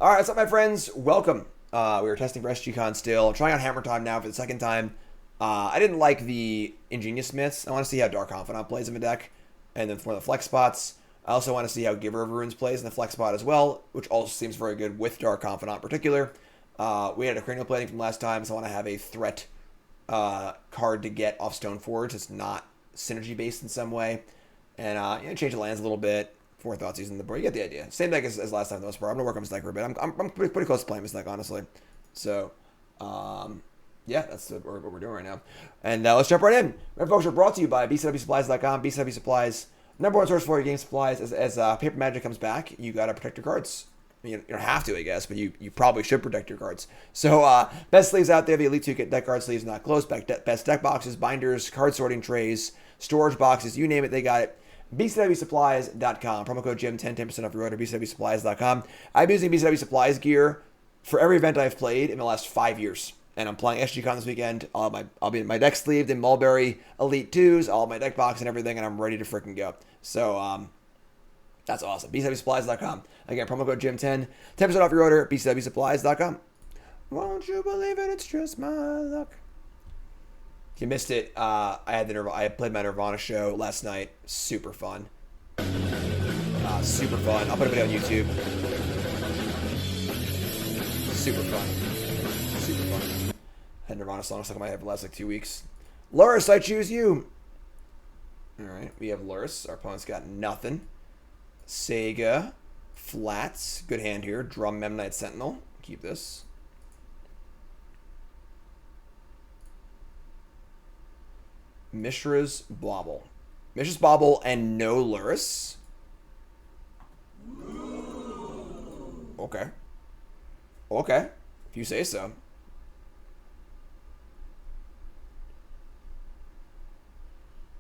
All right, what's up, my friends? Welcome. We were testing for SGCon still. Trying out Hammer Time now for the second time. I didn't like the Ingenious Myths. I want to see how Dark Confidant plays in the deck. And then for the flex spots, I also want to see how Giver of Runes plays in the flex spot as well, which also seems very good with Dark Confidant in particular. We had a Cranial Plating from last time, so I want to have a threat card to get off Stoneforge. It's not synergy based in some way. And change the lands a little bit. 4 Thoughtseize in the board. You get the idea. Same deck as last time, for the most part. I'm going to work on this deck for a bit. I'm pretty close to playing this deck, honestly. So, yeah, that's what we're doing right now. And let's jump right in. Remember, folks, are brought to you by bcwsupplies.com. BCW Supplies, number one source for your game supplies. As Paper Magic comes back, you got to protect your cards. You don't have to, I guess, but you probably should protect your cards. So, best sleeves out there. The Elite 2 get deck card sleeves, not close. Best deck boxes, binders, card sorting trays, storage boxes, you name it, they got it. bcwsupplies.com. Promo code Jim, 10% off your order, bcwsupplies.com. I've been using BCW Supplies gear for every event I've played in the last 5 years. And I'm playing SGCon this weekend. I'll be in my deck sleeved in Mulberry Elite 2s, all my deck box and everything, and I'm ready to freaking go. So, that's awesome. bcwsupplies.com. Again, promo code Jim, 10% off your order, bcwsupplies.com. Won't you believe it? It's just my luck. If you missed it, I played my Nirvana show last night. Super fun. Super fun. I'll put a video on YouTube. Super fun. Super fun. Had Nirvana songs stuck in my head for the last 2 weeks. Lurrus, I choose you. Alright, we have Lurrus. Our opponent's got nothing. Saga. Flats. Good hand here. Drum Memnite Sentinel. Keep this. Mishra's Bauble. Mishra's Bauble and no Lurrus. Okay. Okay. If you say so.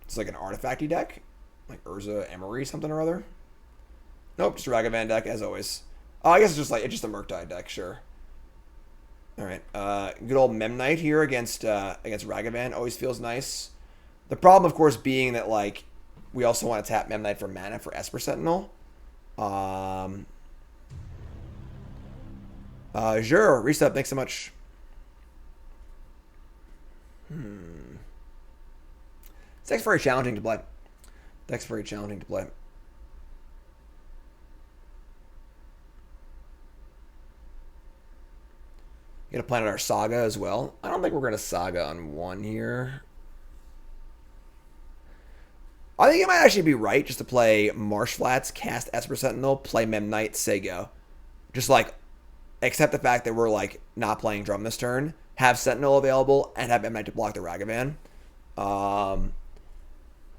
It's like an artifacty deck? Like Urza, Emery, something or other? Nope, just a Ragavan deck, as always. Oh, I guess it's just a Murktide deck, sure. Alright. Good old Memnite here against Ragavan. Always feels nice. The problem, of course, being that, like, we also want to tap Memnite for mana for Esper Sentinel. Sure, reset, thanks so much. This deck's very challenging to play. Gonna plan out our Saga as well. I don't think we're gonna Saga on one here. I think it might actually be right just to play Marsh Flats, cast Esper Sentinel, play Memnite, Sago. Just like accept the fact that we're like not playing Drum this turn, have Sentinel available, and have Memnite to block the Ragavan.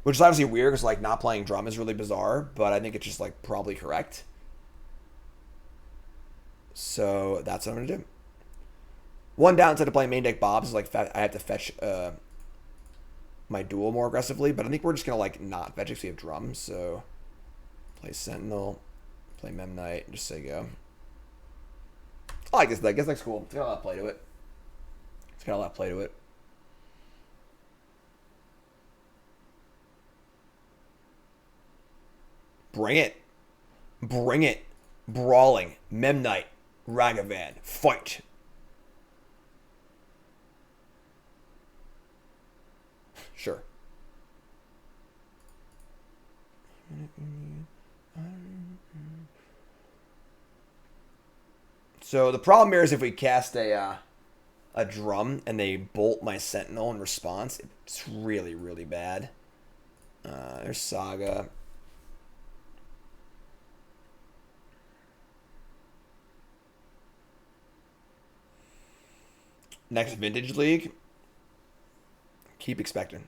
Which is obviously weird because like not playing Drum is really bizarre, but I think it's just like probably correct. So that's what I'm gonna do. One downside to playing main deck Bobs is like I have to fetch my duel more aggressively, but I think we're just gonna like not fetch because we have Drum. So play Sentinel, play Memnite, just say go. I like this deck. This deck's cool. It's got a lot of play to it. Bring it. Brawling. Memnite. Ragavan. Fight. Sure. So the problem here is if we cast a Drum and they bolt my Sentinel in response, it's really, really bad. There's Saga. Next Vintage League. Keep expecting.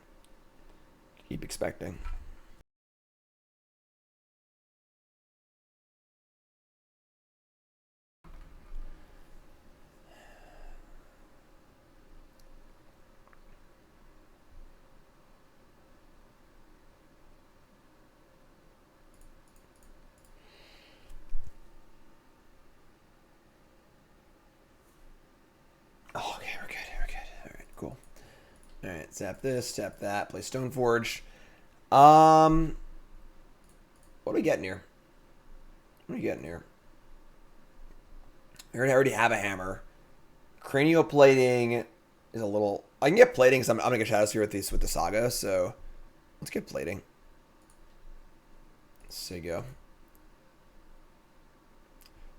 Oh, okay, we're good. All right, cool. All right, tap this, tap that, play Stoneforge. What are we getting here? I already have a hammer. Cranial Plating is a little... I can get plating, so I'm going to get Shadowspear with the Saga, so let's get plating. So you go.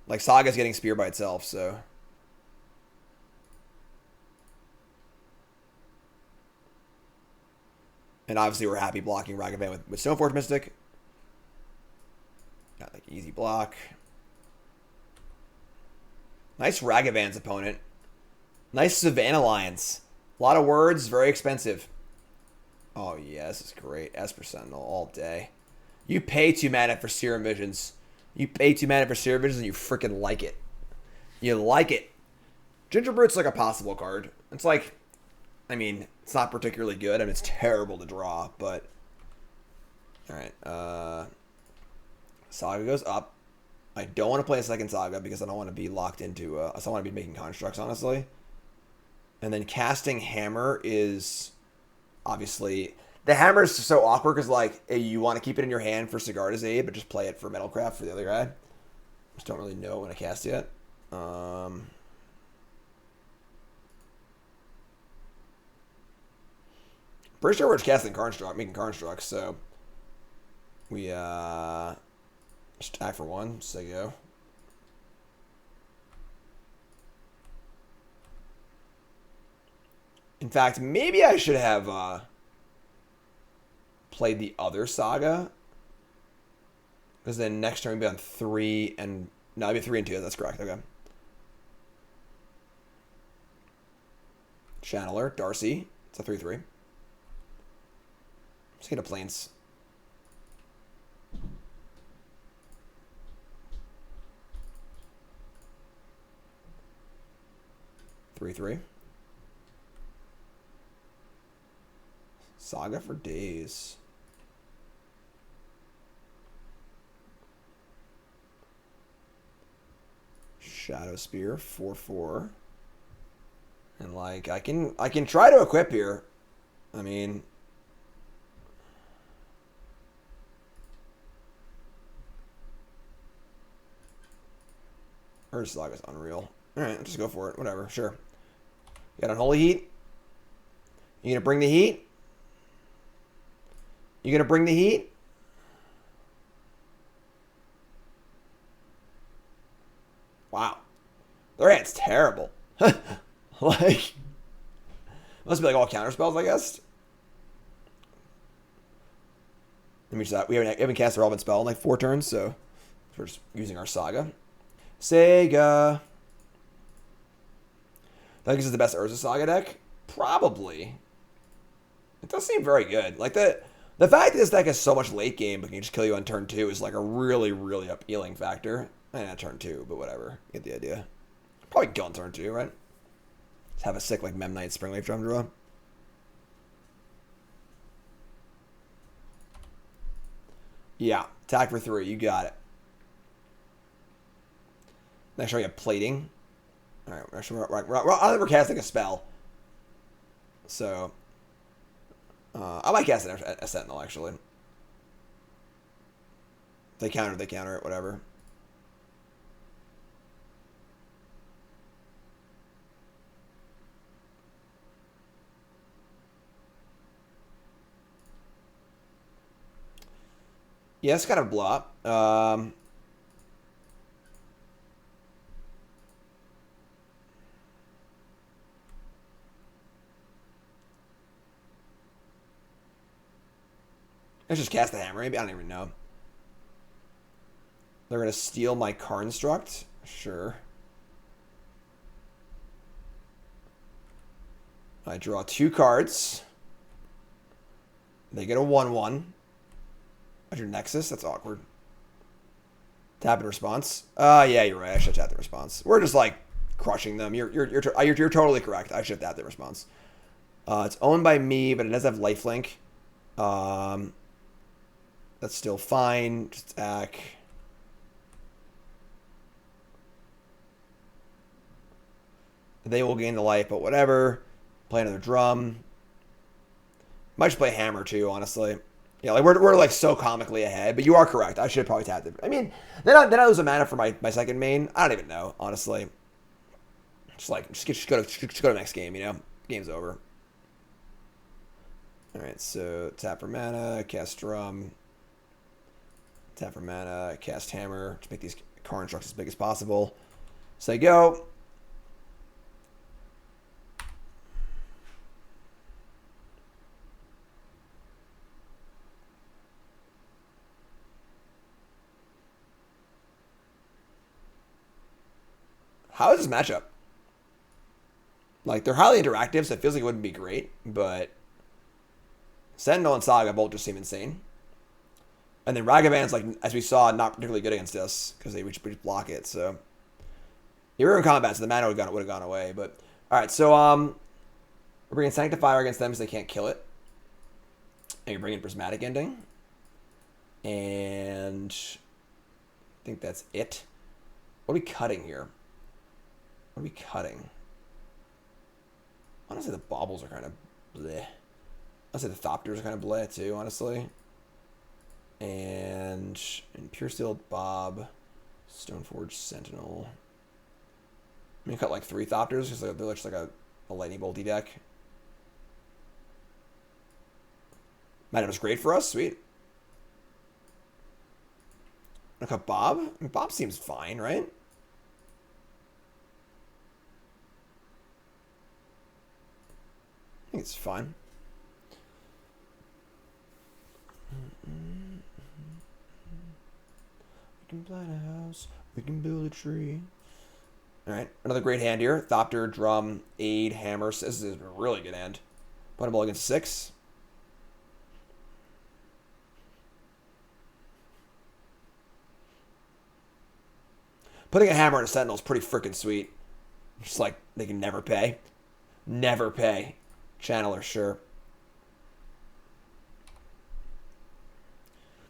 Like, Saga's getting Spear by itself, so... And obviously we're happy blocking Ragavan with Stoneforge Mystic. Got like easy block. Nice Ragavan's opponent. Nice Savannah Lions. A lot of words, very expensive. Oh yeah, this is great. Esper Sentinel all day. You pay 2 mana for Serum Visions. You pay 2 mana for Serum Visions and you freaking like it. You like it. Gingerbread's like a possible card. It's like... I mean, it's not particularly good. I mean, it's terrible to draw, but... Alright, Saga goes up. I don't want to play a second Saga because I don't want to be locked into... I don't want to be making constructs, honestly. And then casting Hammer is... Obviously... The Hammer is so awkward because, like, you want to keep it in your hand for Sigarda's aid, but just play it for Metalcraft for the other guy. Just don't really know when to cast yet. Pretty sure we're just casting making constructs, so we just act for 1, so you go. In fact, maybe I should have played the other Saga, because then next turn we'd be on 3 and no, it'd be 3 and 2. That's correct. Okay. Channeler, Darcy. It's a 3/3. Just get a Plains. Three. Saga for days. Shadowspear 4/4. And like I can try to equip here. I mean, Urza Saga's unreal. Alright, let's just go for it. Whatever, sure. You got Unholy Heat? You gonna bring the heat? You gonna bring the heat? Wow. Their hand's terrible. Like, must be like all counter spells, I guess. Let me just, we haven't cast a relevant spell in like 4 turns, so we're just using our Saga. Saga. I think this is the best Urza Saga deck? Probably. It does seem very good. Like, the fact that this deck has so much late game but can just kill you on turn 2 is like a really, really appealing factor. Not turn 2, but whatever. You get the idea. Probably kill on turn 2, right? Just have a sick, like, Memnite Springleaf Drum draw. Yeah. Attack for 3. You got it. Next turn, we have Plating. Alright, I think we're casting a spell. So, I might cast a Sentinel, actually. If they counter it, whatever. Yeah, it's kind of blow up. Let's just cast the hammer. Maybe I don't even know. They're gonna steal my Construct. Sure. I draw 2 cards. They get a 1/1. I drew Nexus. That's awkward. Tap in response. Yeah, you're right. I should tap the response. We're just like crushing them. You're totally correct. I should tap the response. It's owned by me, but it does have lifelink. That's still fine. Just attack. They will gain the life, but whatever. Play another drum. Might just play hammer too, honestly. Yeah, like we're like so comically ahead, but you are correct. I should probably tap it. I mean, then I lose a mana for my second main. I don't even know, honestly. Just go to next game, you know? Game's over. Alright, so tap for mana, cast Drum. Tap for mana, cast Hammer to make these card constructs as big as possible. So you go. How is this matchup? Like, they're highly interactive, so it feels like it wouldn't be great, but Sentinel and Saga both just seem insane. And then Ragavan's, like, as we saw, not particularly good against us, because they would just block it, so. Yeah, we were in combat, so the mana would have gone away, but. Alright, so, we're bringing Sanctifier against them, so they can't kill it. And you're bringing Prismatic Ending. And I think that's it. What are we cutting here? What are we cutting? Honestly, the Baubles are kind of bleh. Honestly, the Thopters are kind of bleh, too, honestly. And Puresteel Bob, Stoneforge Sentinel. I'm going to cut like 3 Thopters because they're just like a lightning bolty deck. Matchup's great for us. Sweet. I'm going to cut Bob. I mean, Bob seems fine, right? I think it's fine. We can plant a house. We can build a tree. Alright, another great hand here. Thopter, Drum, Aid, Hammer. This is a really good hand. Puttable against 6. Putting a Hammer in a Sentinel is pretty freaking sweet. Just like, they can never pay. Never pay. Channeler, sure.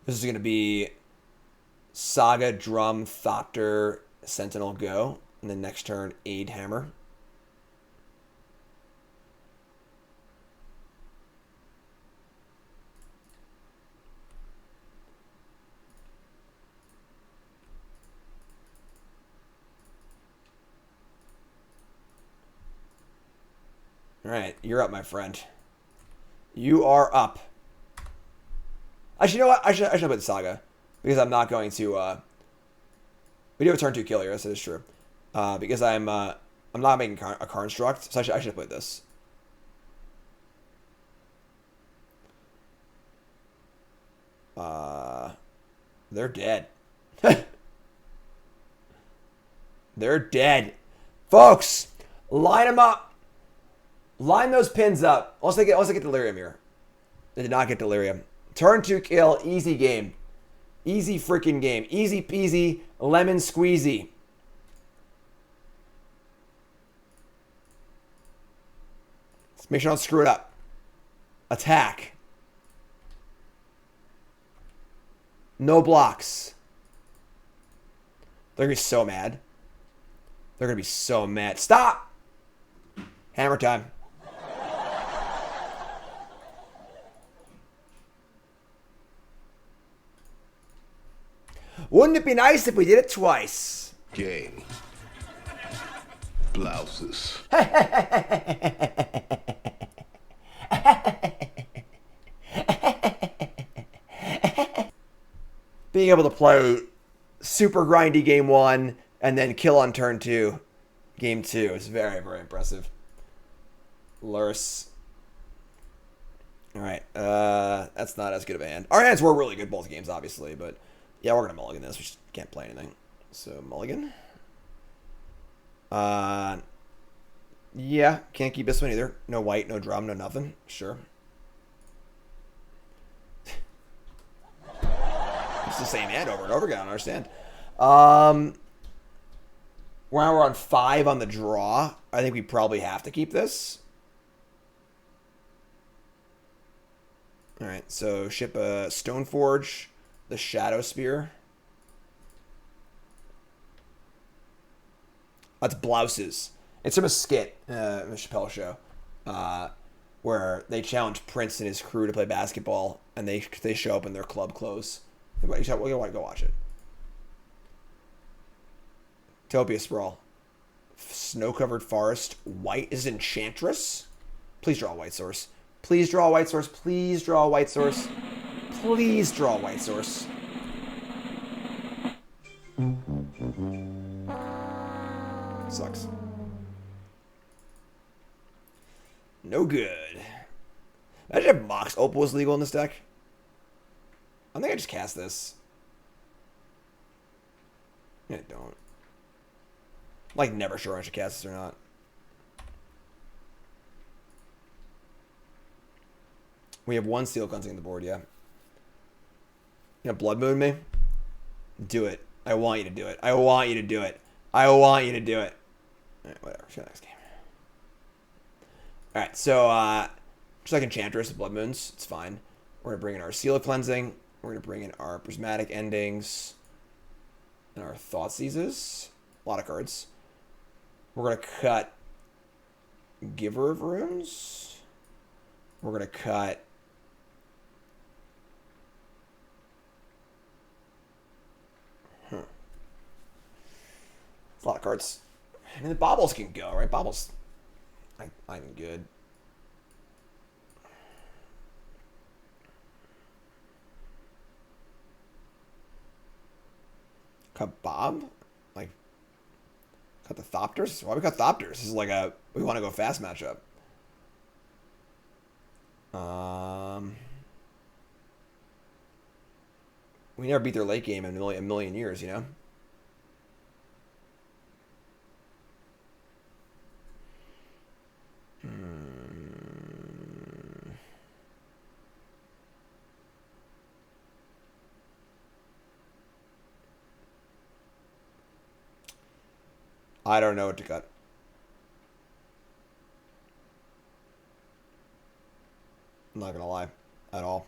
This is going to be Saga, Drum, Thopter, Sentinel, go. And then next turn, Aid, Hammer. All right, you're up, my friend. You are up. Actually, you know what? I should put the Saga because I'm not going to. We do have a turn 2 kill here. Yes, it is true. Because I'm not making a construct, so I should put this. They're dead. They're dead, folks. Line them up. Line those pins up. Once they get Delirium here. They did not get Delirium. Turn 2 kill, easy game. Easy freaking game. Easy peasy, lemon squeezy. Let's make sure I don't screw it up. Attack. No blocks. They're going to be so mad. They're going to be so mad. Stop! Hammer time. Wouldn't it be nice if we did it twice? Game. Blouses. Being able to play super grindy game 1 and then kill on turn 2 game 2 is very, very impressive. Lurrus. Alright, that's not as good of a hand. Our hands were really good both games, obviously, but yeah, we're going to mulligan this. We just can't play anything. So, mulligan. Yeah, can't keep this one either. No white, no Drum, no nothing. Sure. It's the same hand over and over again. I don't understand. We're on 5 on the draw. I think we probably have to keep this. Alright, so ship a Stoneforge, the Shadowspear. That's Blouses. It's from a skit, a Chappelle show, where they challenge Prince and his crew to play basketball, and they show up in their club clothes. We'll go watch it. Topia Sprawl. Snow-covered forest. White is Enchantress. Please draw a white source. Please draw a white source. Please draw a white source. Please draw a white source. Sucks. No good. Imagine if Mox Opal was legal in this deck. I think I just cast this. I don't. I'm like never sure I should cast this or not. We have one Steel Cleansing on the board, yeah. You know, Blood Moon me? Do it. I want you to do it. I want you to do it. I want you to do it. Alright, whatever. See you next game. Alright, so, just like Enchantress with Blood Moons, it's fine. We're going to bring in our Seal of Cleansing. We're going to bring in our Prismatic Endings. And our Thoughtseizes. A lot of cards. We're going to cut Giver of Runes. We're going to cut It's a lot of cards. I mean, the Baubles can go, right? Baubles, I'm good. Cut Bob? Like, cut the Thopters? Why we cut Thopters? This is like a, we want to go fast matchup. We never beat their late game in a million years, you know? I don't know what to cut. I'm not gonna lie at all.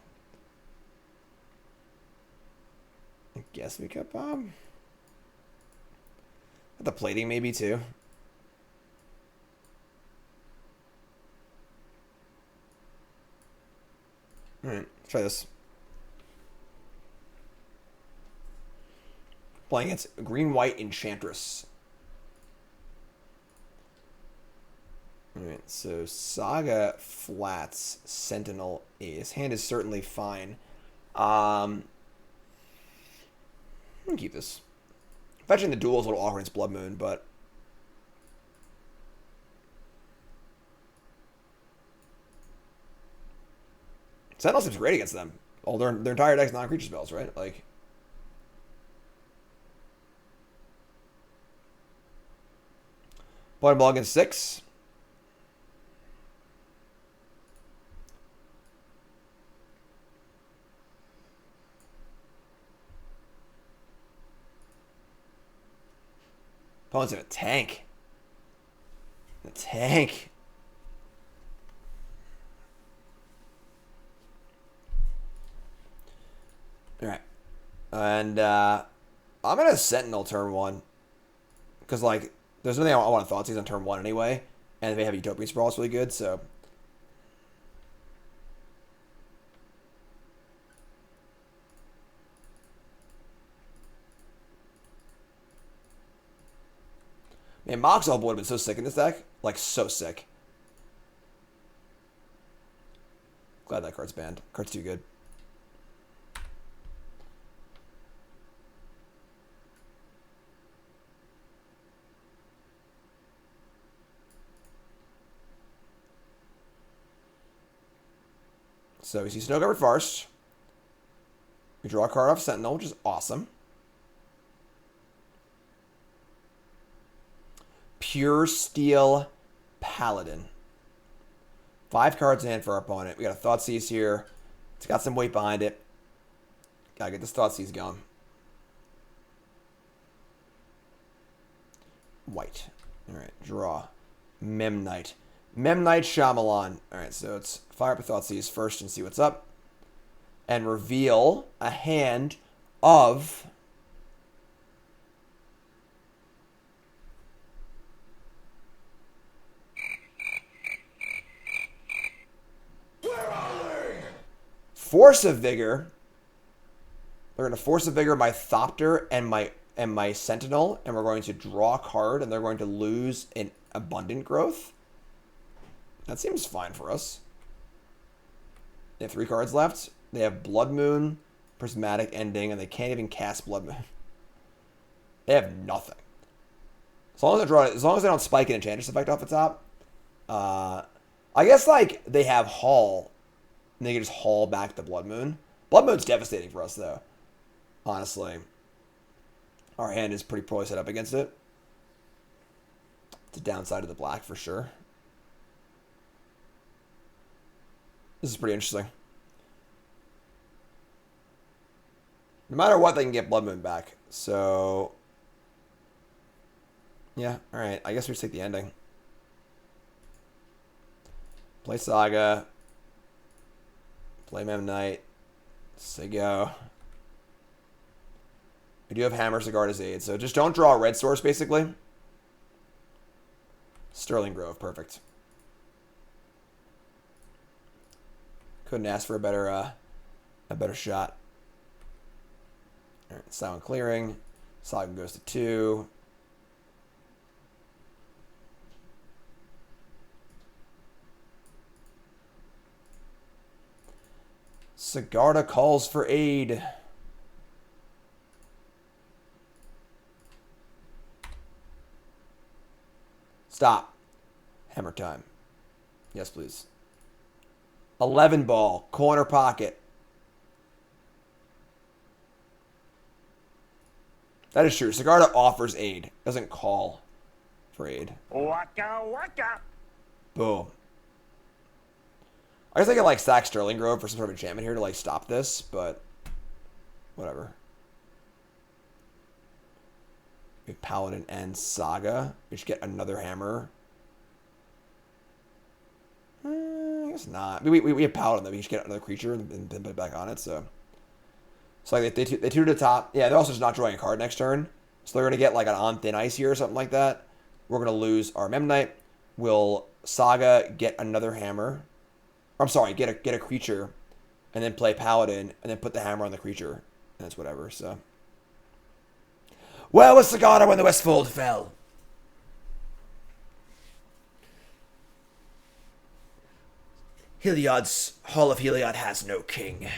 I guess we cut Bob. The plating maybe too. Alright, let's try this. Playing against green-white Enchantress. Alright, so Saga Flats Sentinel Ace. Hand is certainly fine. I'm gonna keep this. Fetching the duel is a little awkward against Blood Moon, but Sentinel seems great against them. All their entire deck's non-creature spells, right? Like, Blood Ball against 6. Opponent's in a tank. A tank. Alright. And I'm going to Sentinel turn 1. Because, like, there's nothing I want to Thoughtseize on turn 1 anyway. And they have Utopian Sprawl, it's really good, so. Man, Mox Opal would have been so sick in this deck. Like, so sick. Glad that card's banned. Card's too good. So we see Snow-Covered Forest. We draw a card off Sentinel, which is awesome. Puresteel Paladin. 5 cards in hand for our opponent. We got a Thoughtseize here. It's got some weight behind it. Gotta get this Thoughtseize going. White. Alright, draw. Memnite. Memnite Shyamalan. Alright, so it's fire up a Thoughtseize first and see what's up. And reveal a hand of Force of Vigor. They're going to Force of Vigor my Thopter and my and my Sentinel, and we're going to draw a card, and they're going to lose an Abundant Growth. That seems fine for us. They have 3 cards left. They have Blood Moon, Prismatic Ending, and they can't even cast Blood Moon. They have nothing. As long as they don't spike an Enchantress effect off the top. I guess like they have Haul, and they can just haul back the Blood Moon. Blood Moon's devastating for us though. Honestly. Our hand is pretty poorly set up against it. It's a downside of the black for sure. This is pretty interesting. No matter what, they can get Blood Moon back. So, yeah, alright. I guess we just take the ending. Play Saga. Play Memnite. Sigo. We do have Hammer, Sigarda's Aid. So just don't draw a red source, basically. Sterling Grove, perfect. Couldn't ask for a better shot. All right, Silent Clearing. Saga goes to 2. Sigarda calls for aid. Stop. Hammer time. Yes, please. 11 ball. Corner pocket. That is true. Sigarda offers aid. Doesn't call for aid. Waka waka. Boom. I guess I could like stack Sterling Grove for some sort of enchantment here to like stop this, but whatever. We have Paladin and Saga. We should get another hammer. I guess not. We have Paladin, though. We should get another creature and then put it back on it. So like they two to the top. Yeah, they're also just not drawing a card next turn. So they're going to get like an on thin ice here or something like that. We're going to lose our Memnite. Will Saga get another hammer? I'm sorry, get a creature and then play Paladin and then put the hammer on the creature. And that's whatever, so. Well, was Sigarda when the Westfold fell? Heliod's Hall of Heliod has no king.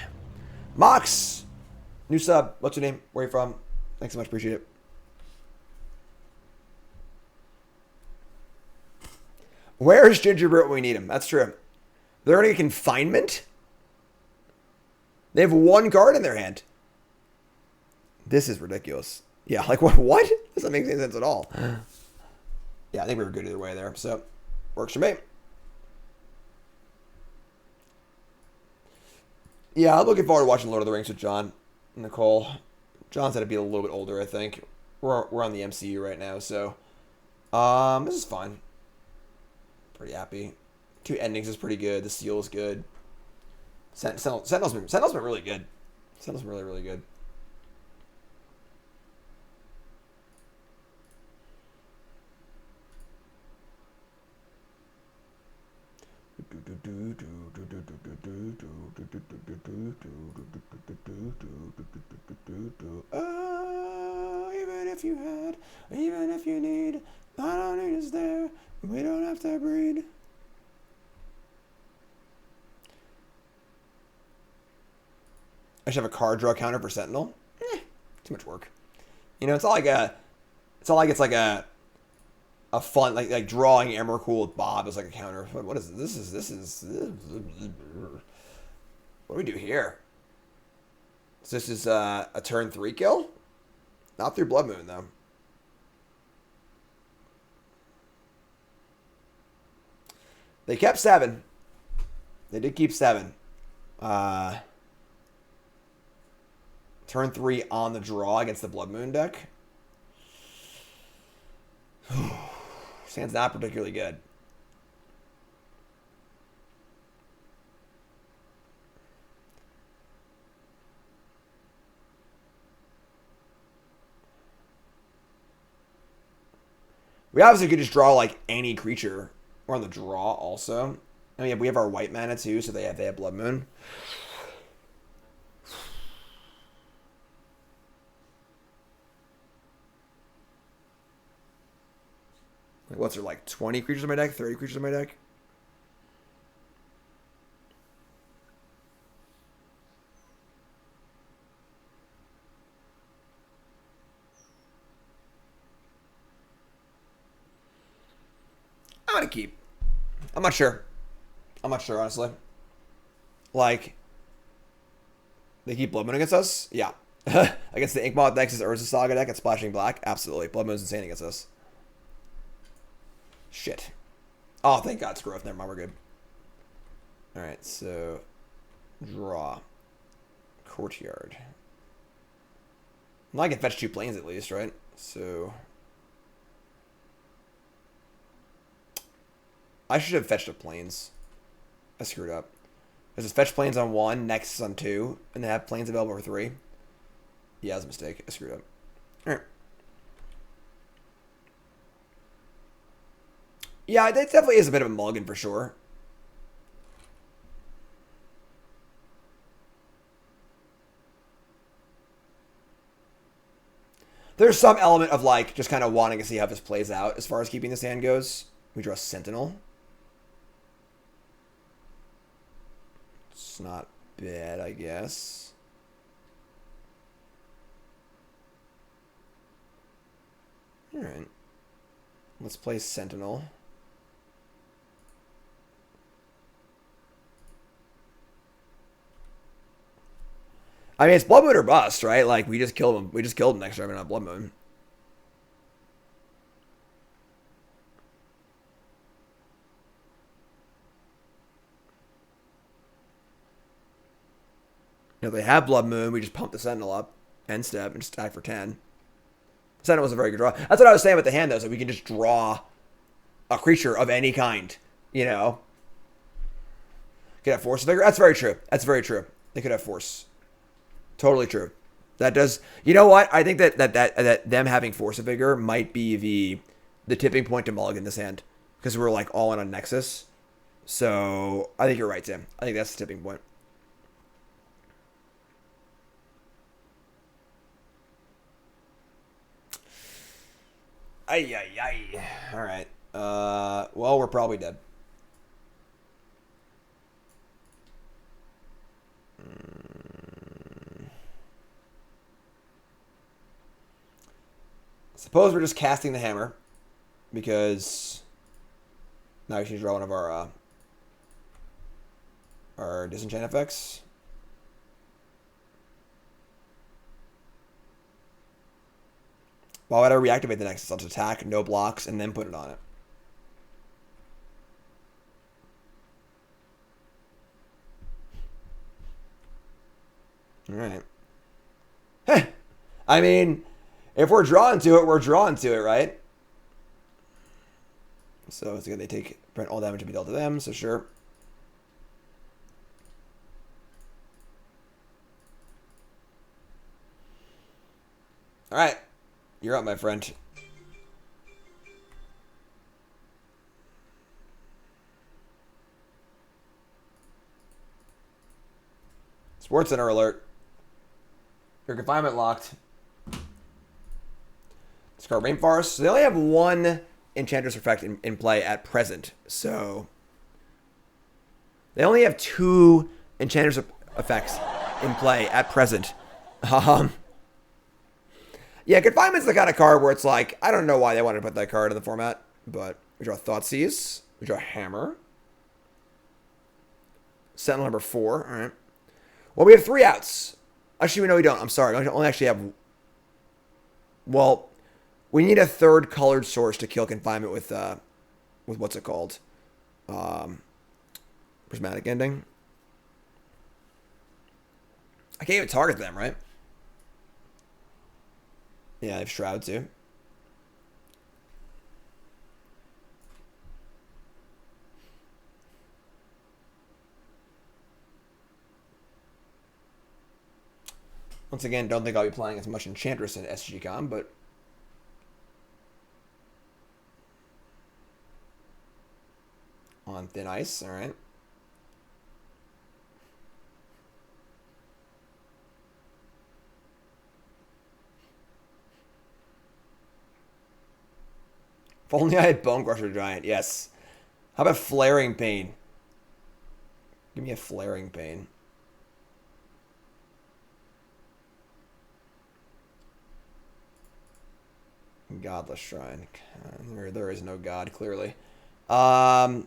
Mox! New sub. What's your name? Where are you from? Thanks so much. Appreciate it. Where is Gingerbread when we need him? That's true. They're going to get confinement? They have 1 card in their hand. This is ridiculous. Yeah, like what? Doesn't make any sense at all. Yeah, I think we were good either way there. So, works for me. Yeah, I'm looking forward to watching Lord of the Rings with John and Nicole. John's had to be a little bit older, I think. We're on the MCU right now, so this is fun. Pretty happy. 2 endings is pretty good. The seal is good. Sentinel's been really good. Sentinel's been really good. Even if you need, I don't need is there. We don't have to breed. I should have a card draw counter for Sentinel. Too much work. You know, it's not like it's like a fun like drawing Emrakul with Bob is like a counter. What is this? This is what do we do here? So this is a turn 3 kill? Not through Blood Moon though. They kept 7. They did keep 7. Turn 3 on the draw against the Blood Moon deck. Stands not particularly good. We obviously could just draw like any creature. We're on the draw also. I mean, we have our white mana too, so they have Blood Moon. Like, what's there, like 20 creatures in my deck? 30 creatures in my deck? I'm gonna keep. I'm not sure. I'm not sure, honestly. Like, they keep Blood Moon against us? Yeah. Against the Inkmoth Nexus Urza Saga deck at Splashing Black? Absolutely. Blood Moon's insane against us. Shit. Oh, thank God it's growth. Never mind, we're good. Alright, so draw. Courtyard. Well, I can fetch 2 planes at least, right? So I should have fetched up planes. I screwed up. Because it's fetch planes on 1, Nexus on 2, and they have planes available for 3. Yeah, that was a mistake. I screwed up. Alright. Yeah, it definitely is a bit of a mulligan for sure. There's some element of like just kind of wanting to see how this plays out as far as keeping this hand goes. We draw Sentinel. It's not bad, I guess. Alright. Let's play Sentinel. I mean, it's Blood Moon or bust, right? Like, we just killed him. We just killed him next turn, not Blood Moon. You know, they have Blood Moon. We just pump the Sentinel up, end step, and just attack for 10. Sentinel was a very good draw. That's what I was saying with the hand, though, so we can just draw a creature of any kind, you know? Could have Force Vigor. That's very true. That's very true. They could have Force. Totally true. That does. You know what? I think that them having Force of Vigor might be the tipping point to mulligan this hand, because we're like all in on Nexus. So I think you're right, Tim. I think that's the tipping point. Ay ay ay. All right. Well, we're probably dead. Suppose we're just casting the hammer, because now we should draw one of our disenchant effects. Why would I reactivate the Nexus? I'll just attack, no blocks, and then put it on it. Alright. Heh. I mean, if we're drawn to it, we're drawn to it, right? So it's good. They take prevent all damage to be dealt to them, so sure. Alright. You're up, my friend. Sports Center alert. Your confinement locked. Discard Rainforest. So they only have one Enchantress effect in play at present. So they only have 2 Enchantress effects in play at present. Yeah, Confinement's the kind of card where it's like, I don't know why they wanted to put that card in the format, but we draw Thoughtseize. We draw Hammer. Sentinel number 4. All right. Well, we have 3 outs. Actually, no, we don't. I'm sorry. We only actually have... Well, we need a 3rd colored source to kill Confinement with what's it called? Prismatic Ending. I can't even target them, right? Yeah, they have Shroud too. Once again, don't think I'll be playing as much Enchantress in SGCon, but on thin ice, all right. If only I had Bone Crusher Giant. Yes. How about Flaring Pain? Give me a Flaring Pain. Godless Shrine. There is no god, clearly. Alright.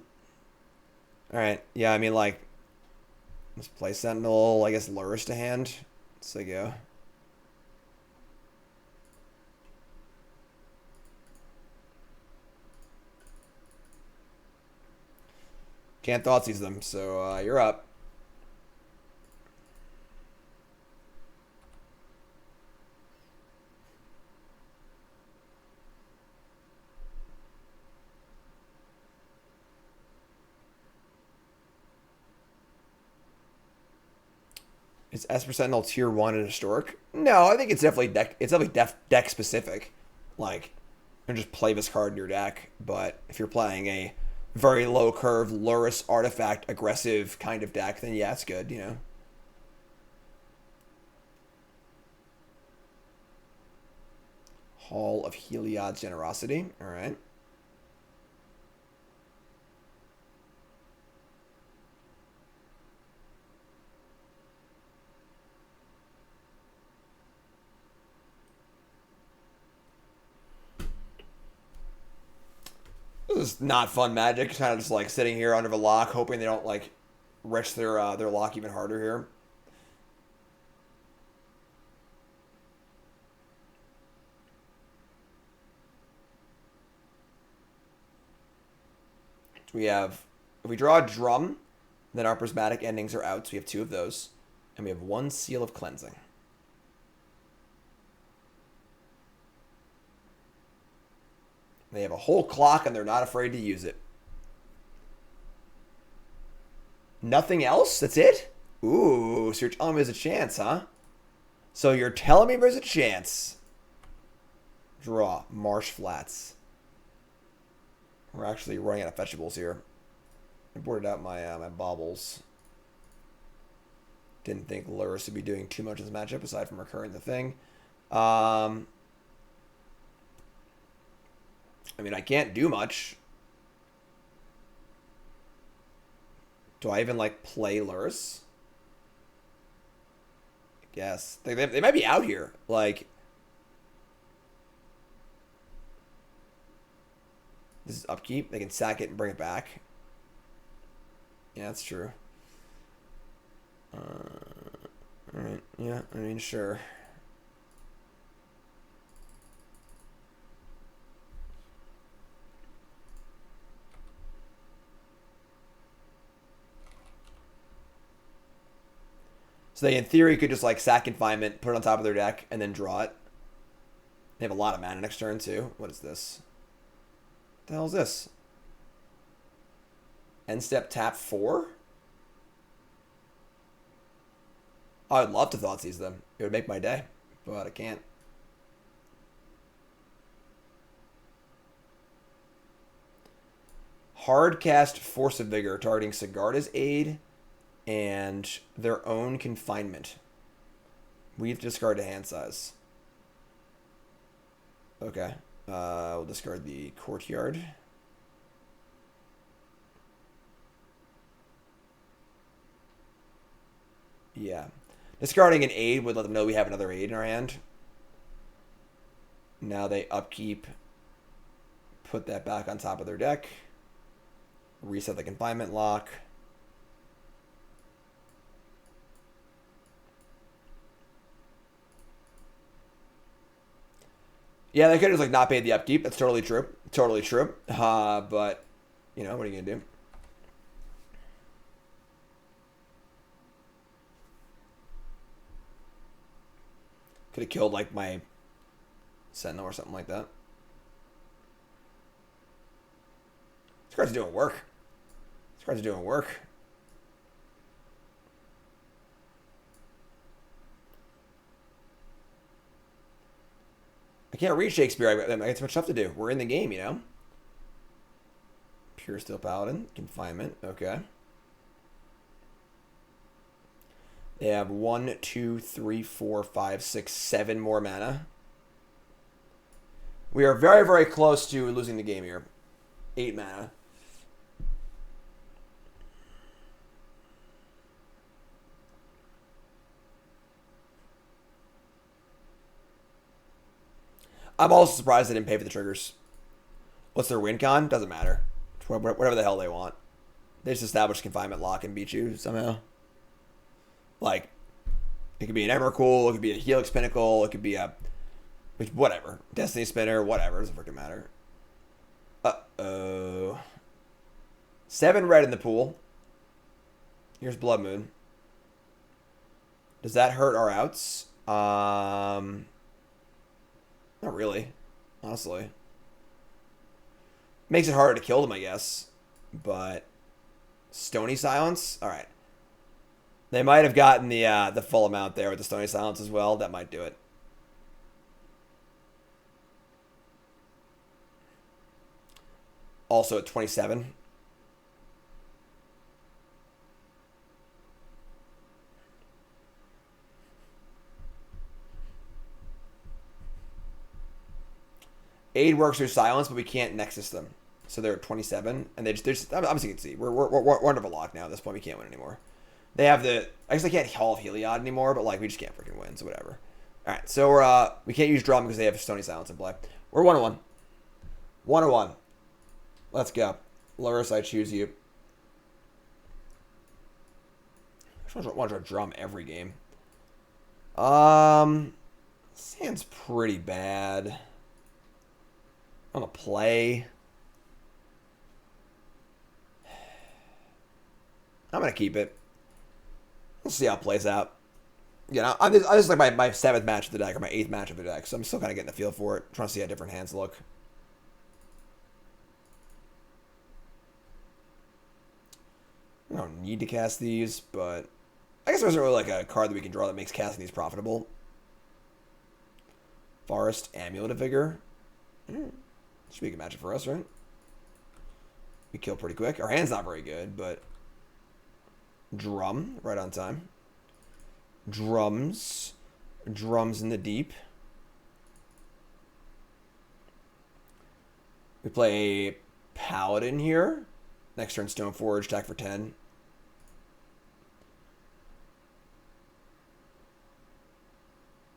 Yeah, I mean, like, let's play Sentinel, I guess Lurrus to hand. So go. Can't Thoughtseize them, so you're up. Is Esper Sentinel tier 1 in Historic? No, I think it's definitely deck specific. Like, you just play this card in your deck, but if you're playing a very low curve Lurrus artifact aggressive kind of deck, then yeah, it's good, you know. Hall of Heliod's Generosity. Alright. This is not fun Magic. Kind of just like sitting here under the lock, hoping they don't like wrench their lock even harder here. We have, if we draw a drum, then our prismatic endings are out. So we have 2 of those, and we have 1 Seal of Cleansing. They have a whole clock, and they're not afraid to use it. Nothing else? That's it? Ooh, so you're telling me there's a chance, huh? So you're telling me there's a chance. Draw. Marsh Flats. We're actually running out of fetchables here. I boarded out my my baubles. Didn't think Lurrus would be doing too much in this matchup aside from recurring the thing. I mean, I can't do much. Do I even, like, play Lurrus? I guess. They might be out here. Like, this is upkeep. They can sack it and bring it back. Yeah, that's true. Alright, yeah, I mean, sure. So they, in theory, could just, like, sack Confinement, put it on top of their deck, and then draw it. They have a lot of mana next turn, too. What is this? What the hell is this? End step tap 4? I would love to Thoughtseize them. It would make my day, but I can't. Hardcast Force of Vigor, targeting Sigarda's Aid and their own Confinement. We have to discard a hand size. Okay. We'll discard the Courtyard. Yeah. Discarding an aid would let them know we have another aid in our hand. Now they upkeep. Put that back on top of their deck. Reset the Confinement lock. Yeah, they could have just, like, not paid the upkeep. That's totally true. Totally true. But, you know, what are you going to do? Could have killed, like, my Sentinel or something like that. This card's doing work. This card's doing work. I can't read Shadowspear. I got too much stuff to do. We're in the game, you know? Puresteel Paladin. Confinement. Okay. They have 1, 2, 3, 4, 5, 6, 7 more mana. We are very, very close to losing the game here. 8 mana. I'm also surprised they didn't pay for the triggers. What's their win con? Doesn't matter. Whatever the hell they want. They just establish confinement lock and beat you somehow. Like, it could be an Emrakul, it could be a Helix Pinnacle, it could be a... whatever. Destiny Spinner, whatever. Doesn't freaking matter. Uh-oh. 7 red in the pool. Here's Blood Moon. Does that hurt our outs? Not really. Honestly. Makes it harder to kill them, I guess. But... Stony Silence? Alright. They might have gotten the full amount there with the Stony Silence as well. That might do it. Also at 27. Aid works through silence, but we can't nexus them. So they're at 27, and they're just obviously you can see we're under a lock now. At this point, we can't win anymore. They have I guess they can't Hall of Heliod anymore, but like we just can't freaking win, so whatever. All right, so we can't use drum because they have Stony Silence in play. We're 1-1. 1-1. Let's go. Lurrus, I choose you. I just want to draw drum every game. This hand's pretty bad. I'm gonna play. I'm gonna keep it. We'll see how it plays out. You know, this is like my 7th match of the deck, or my 8th match of the deck, so I'm still kind of getting a feel for it. Trying to see how different hands look. I don't need to cast these, but I guess there isn't really like a card that we can draw that makes casting these profitable. Forest, Amulet of Vigor. Should be a good matchup for us, right? We kill pretty quick. Our hand's not very good, but... Drum, right on time. Drums. Drums in the deep. We play a Paladin here. Next turn, Stoneforge, attack for 10.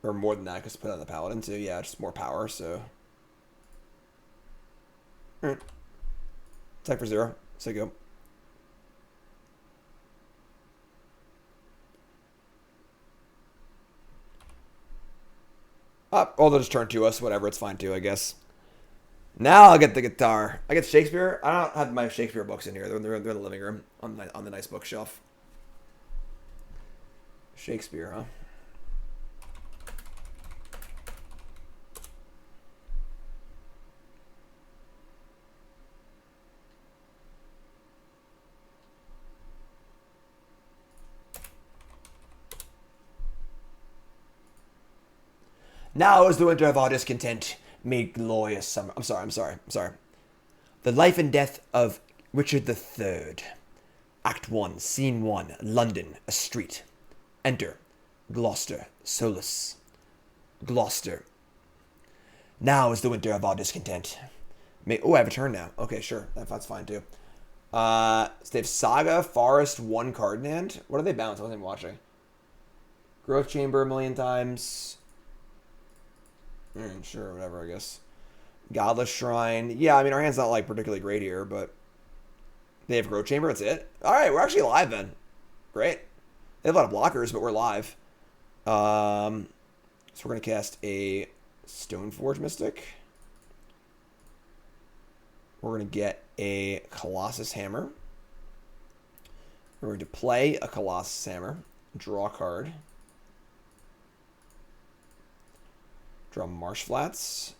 Or more than that, because put on the Paladin, so yeah, just more power, so... Alright. Attack for 0. So go. Oh, they'll just turn to us. Whatever, it's fine too, I guess. Now I'll get the guitar. I get Shakespeare. I don't have my Shakespeare books in here. They're in the living room on the nice bookshelf. Shakespeare, huh? Now is the winter of our discontent made glorious summer. I'm sorry. The life and death of Richard III. Act 1, Scene 1, London, a street. Enter, Gloucester, Solus. Gloucester. Now is the winter of our discontent. Oh, I have a turn now. Okay, sure. That's fine too. So they have Saga, Forest, 1 card in hand. What are they balanced? I wasn't even watching. Growth Chamber a million times. Sure, whatever, I guess. Godless Shrine. Yeah, I mean, our hand's not, like, particularly great here, but... They have Growth Chamber, that's it? Alright, we're actually live, then. Great. They have a lot of blockers, but we're live. So we're going to cast a Stoneforge Mystic. We're going to get a Colossus Hammer. We're going to play a Colossus Hammer. Draw a card. Draw Marsh Flats.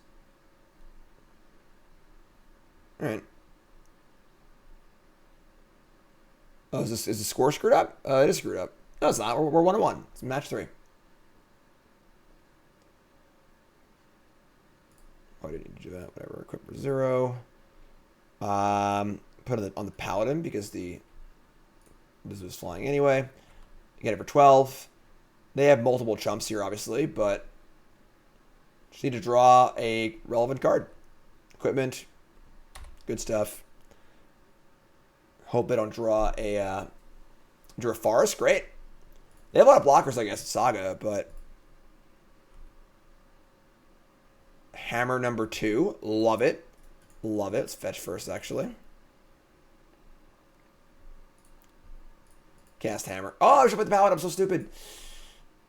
Alright. Oh, is the score screwed up? It is screwed up. No, it's not. We're 1-1. It's match 3. Oh, I didn't need to do that. Whatever. Equip for 0. Put it on the Paladin because this was flying anyway. Get it for 12. They have multiple chumps here, obviously, but Just need to draw a relevant card. Equipment. Good stuff. Hope they don't draw a forest. Great. They have a lot of blockers, I guess, in Saga, but Hammer number 2. Love it. Love it. Let's fetch first, actually. Cast Hammer. Oh, I should put the Paladin. I'm so stupid.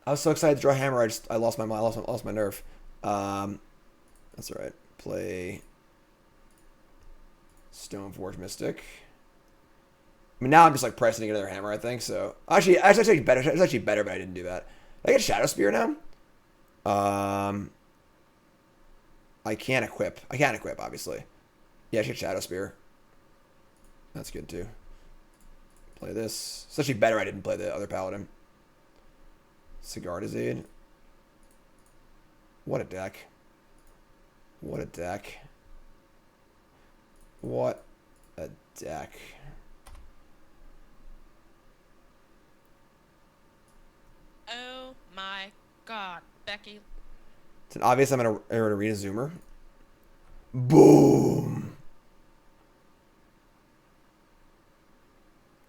I was so excited to draw Hammer. I lost my mind. I lost my nerve. That's all right. Play Stoneforge Mystic. I mean, now I'm just like pressing another Hammer, I think. So actually, it's actually better. It's actually better, but I didn't do that. I get Shadowspear now. I can't equip. I can't equip, obviously. Yeah, I should get Shadowspear. That's good too. Play this. It's actually better I didn't play the other Paladin. Sigarda's Aid. What a deck. What a deck. What a deck. Oh my god, Becky. It's an obvious I'm an Arena Zoomer. Boom.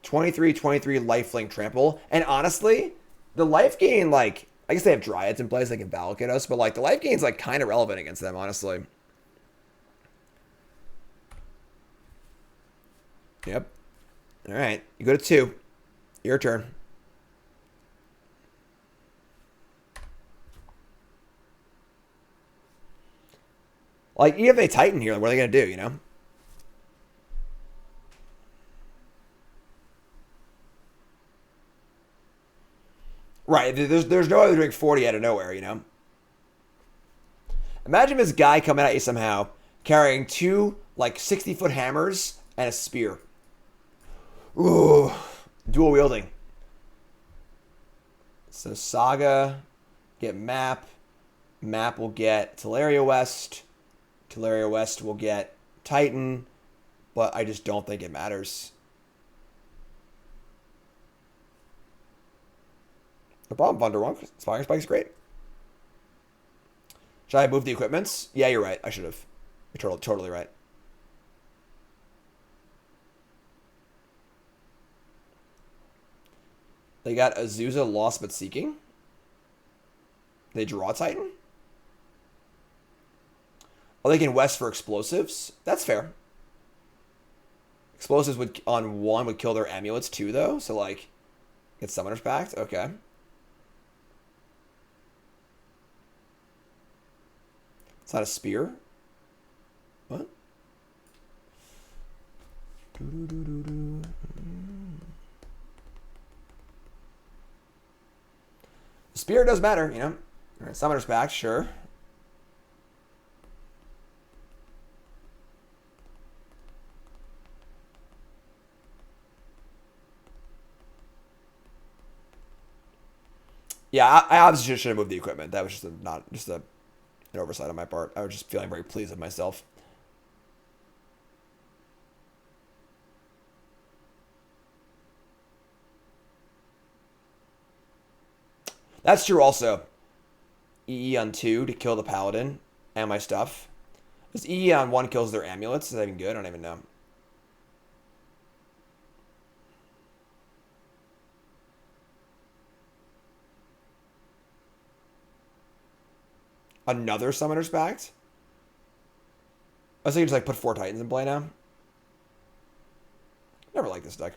23-23 lifelink trample. And honestly, the life gain, like, I guess they have Dryads in place, they can validate us, but like the life gain's like kind of relevant against them, honestly. Yep. Alright. You go to 2. Your turn. Like, even if they Titan here, what are they going to do, you know? Right. There's no way they're doing 40 out of nowhere, you know? Imagine this guy coming at you somehow, carrying 2, like, 60-foot hammers and a spear. Ooh. Dual wielding. So, Saga, get Map. Map will get Teleria West. Teleria West will get Titan, but I just don't think it matters. The bottom Thunder one, Spire Spike's great. Should I move the equipments? Yeah, you're right. I should have. You're totally right. They got Azusa Lost But Seeking. They draw Titan. Oh, they can West for explosives. That's fair. Explosives would on 1 would kill their amulets too, though. So like, get Summoner's Pact. Okay. It's not a spear. What? The spear does matter, you know. All right, Summoner's Pact, sure. Yeah, I obviously should have moved the equipment. That was just an oversight on my part. I was just feeling very pleased with myself. That's true also. EE on 2 to kill the Paladin and my stuff. This EE on 1 kills their amulets. Is that even good? I don't even know. Another Summoner's Pact? I was thinking just like put 4 Titans in play now. Never liked this deck.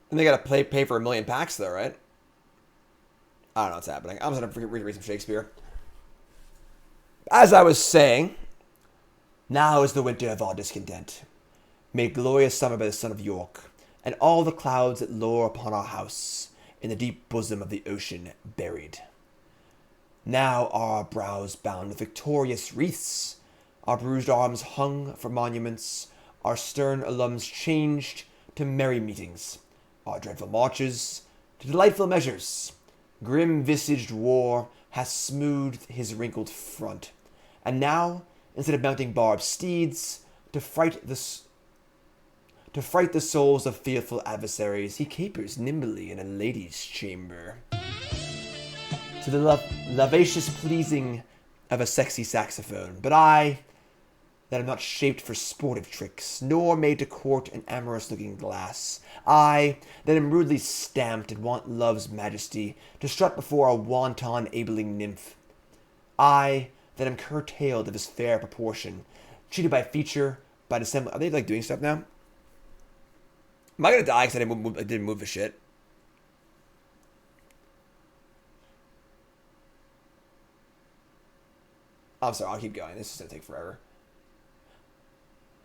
And they gotta pay for 1,000,000 packs though, right? I don't know what's happening. I'm just gonna read some Shakespeare. As I was saying, now is the winter of our discontent. Made glorious summer by the son of York, and all the clouds that lower upon our house, in the deep bosom of the ocean buried. Now are our brows bound with victorious wreaths, our bruised arms hung for monuments, our stern alums changed to merry meetings, our dreadful marches to delightful measures. Grim-visaged war has smoothed his wrinkled front, and now, instead of mounting barbed steeds to fight To fright the souls of fearful adversaries, he capers nimbly in a lady's chamber. To the lavacious pleasing of a sexy saxophone. But I, that am not shaped for sportive tricks, nor made to court an amorous-looking glass. I, that am rudely stamped and want love's majesty, to strut before a wanton-abling nymph. I, that am curtailed of his fair proportion, cheated by feature, by dissemble. Are they, like, doing stuff now? Am I gonna die because I didn't move the shit? I'm sorry, I'll keep going. This is gonna take forever.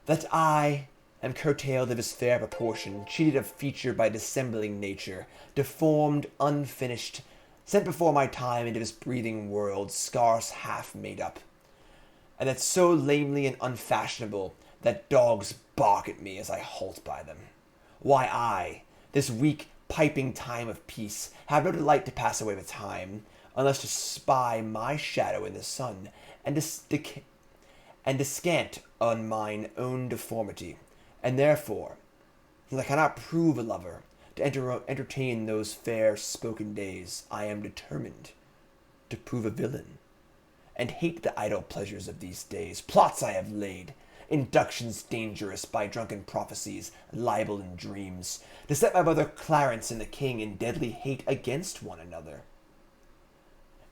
That I am curtailed of his fair proportion, cheated of feature by dissembling nature, deformed, unfinished, sent before my time into this breathing world, scarce half made up. And that so lamely and unfashionable that dogs bark at me as I halt by them. Why I, this weak, piping time of peace, have no delight to pass away the time, unless to spy my shadow in the sun, and descant on mine own deformity, and therefore, since I cannot prove a lover, to entertain those fair spoken days, I am determined to prove a villain, and hate the idle pleasures of these days. Plots I have laid, inductions dangerous by drunken prophecies, libel and dreams, to set my brother Clarence and the king in deadly hate against one another.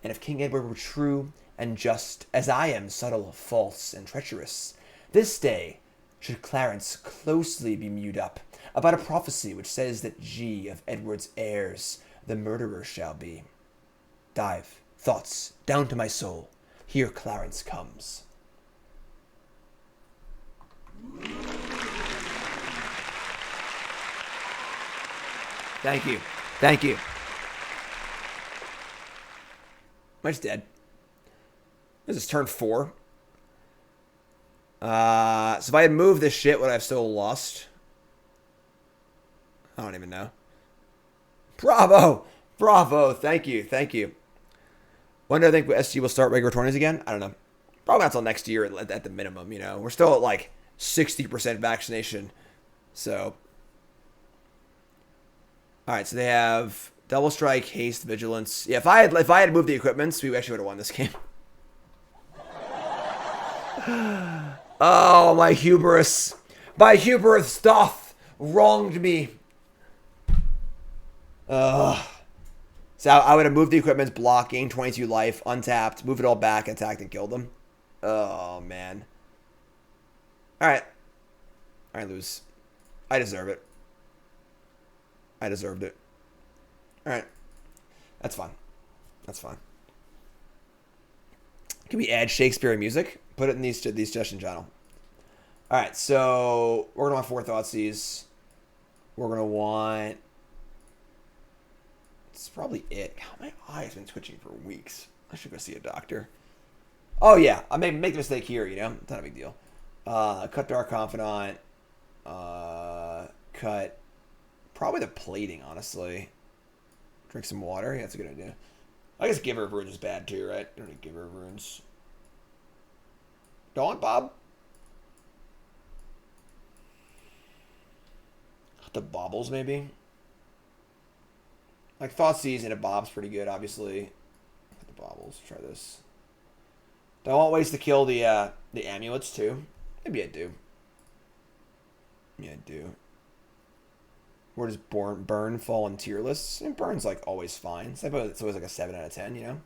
And if King Edward were true and just, as I am subtle, false, and treacherous, this day should Clarence closely be mewed up about a prophecy which says that G of Edward's heirs the murderer shall be. Dive, thoughts, down to my soul. Here Clarence comes. Thank you. Thank you. Am I just dead? This is turn 4. So if I had moved this shit, would I have still lost? I don't even know. Bravo! Bravo! Thank you. Thank you. When do I think SG will start regular tourneys again? I don't know. Probably not until next year at the minimum, you know. We're still at like 60% vaccination. So. Alright, so they have Double Strike, Haste, Vigilance. Yeah, if I had moved the equipments, we actually would have won this game. Oh, my hubris. My hubris doth wronged me. Ugh. So I would have moved the equipment's block, gained 22 life, untapped, moved it all back, attacked, and killed them. Oh, man. Alright. I lose. I deserve it. I deserved it. Alright. That's fine. That's fine. Can we add Shakespeare music? Put it in these suggestion channel. Alright, so we're going to want 4 Thoughtseize. We're going to want... It's probably it. God, my eye's been twitching for weeks. I should go see a doctor. Oh, yeah. I may make a mistake here, you know? It's not a big deal. Cut Dark Confidant. Cut... Probably the plating, honestly. Drink some water. Yeah, that's a good idea. I guess Giver of Runes is bad, too, right? I don't need Giver of Runes. Don't, Bob? The Baubles, maybe? Like, Thoughtseize and a Bob's pretty good, obviously. The Baubles. Try this. Don't want ways to kill the amulets, too. Maybe I do. Yeah, I do. Where does Burn fall in tier lists? And Burn's, like, always fine. It's always like a 7 out of 10, you know?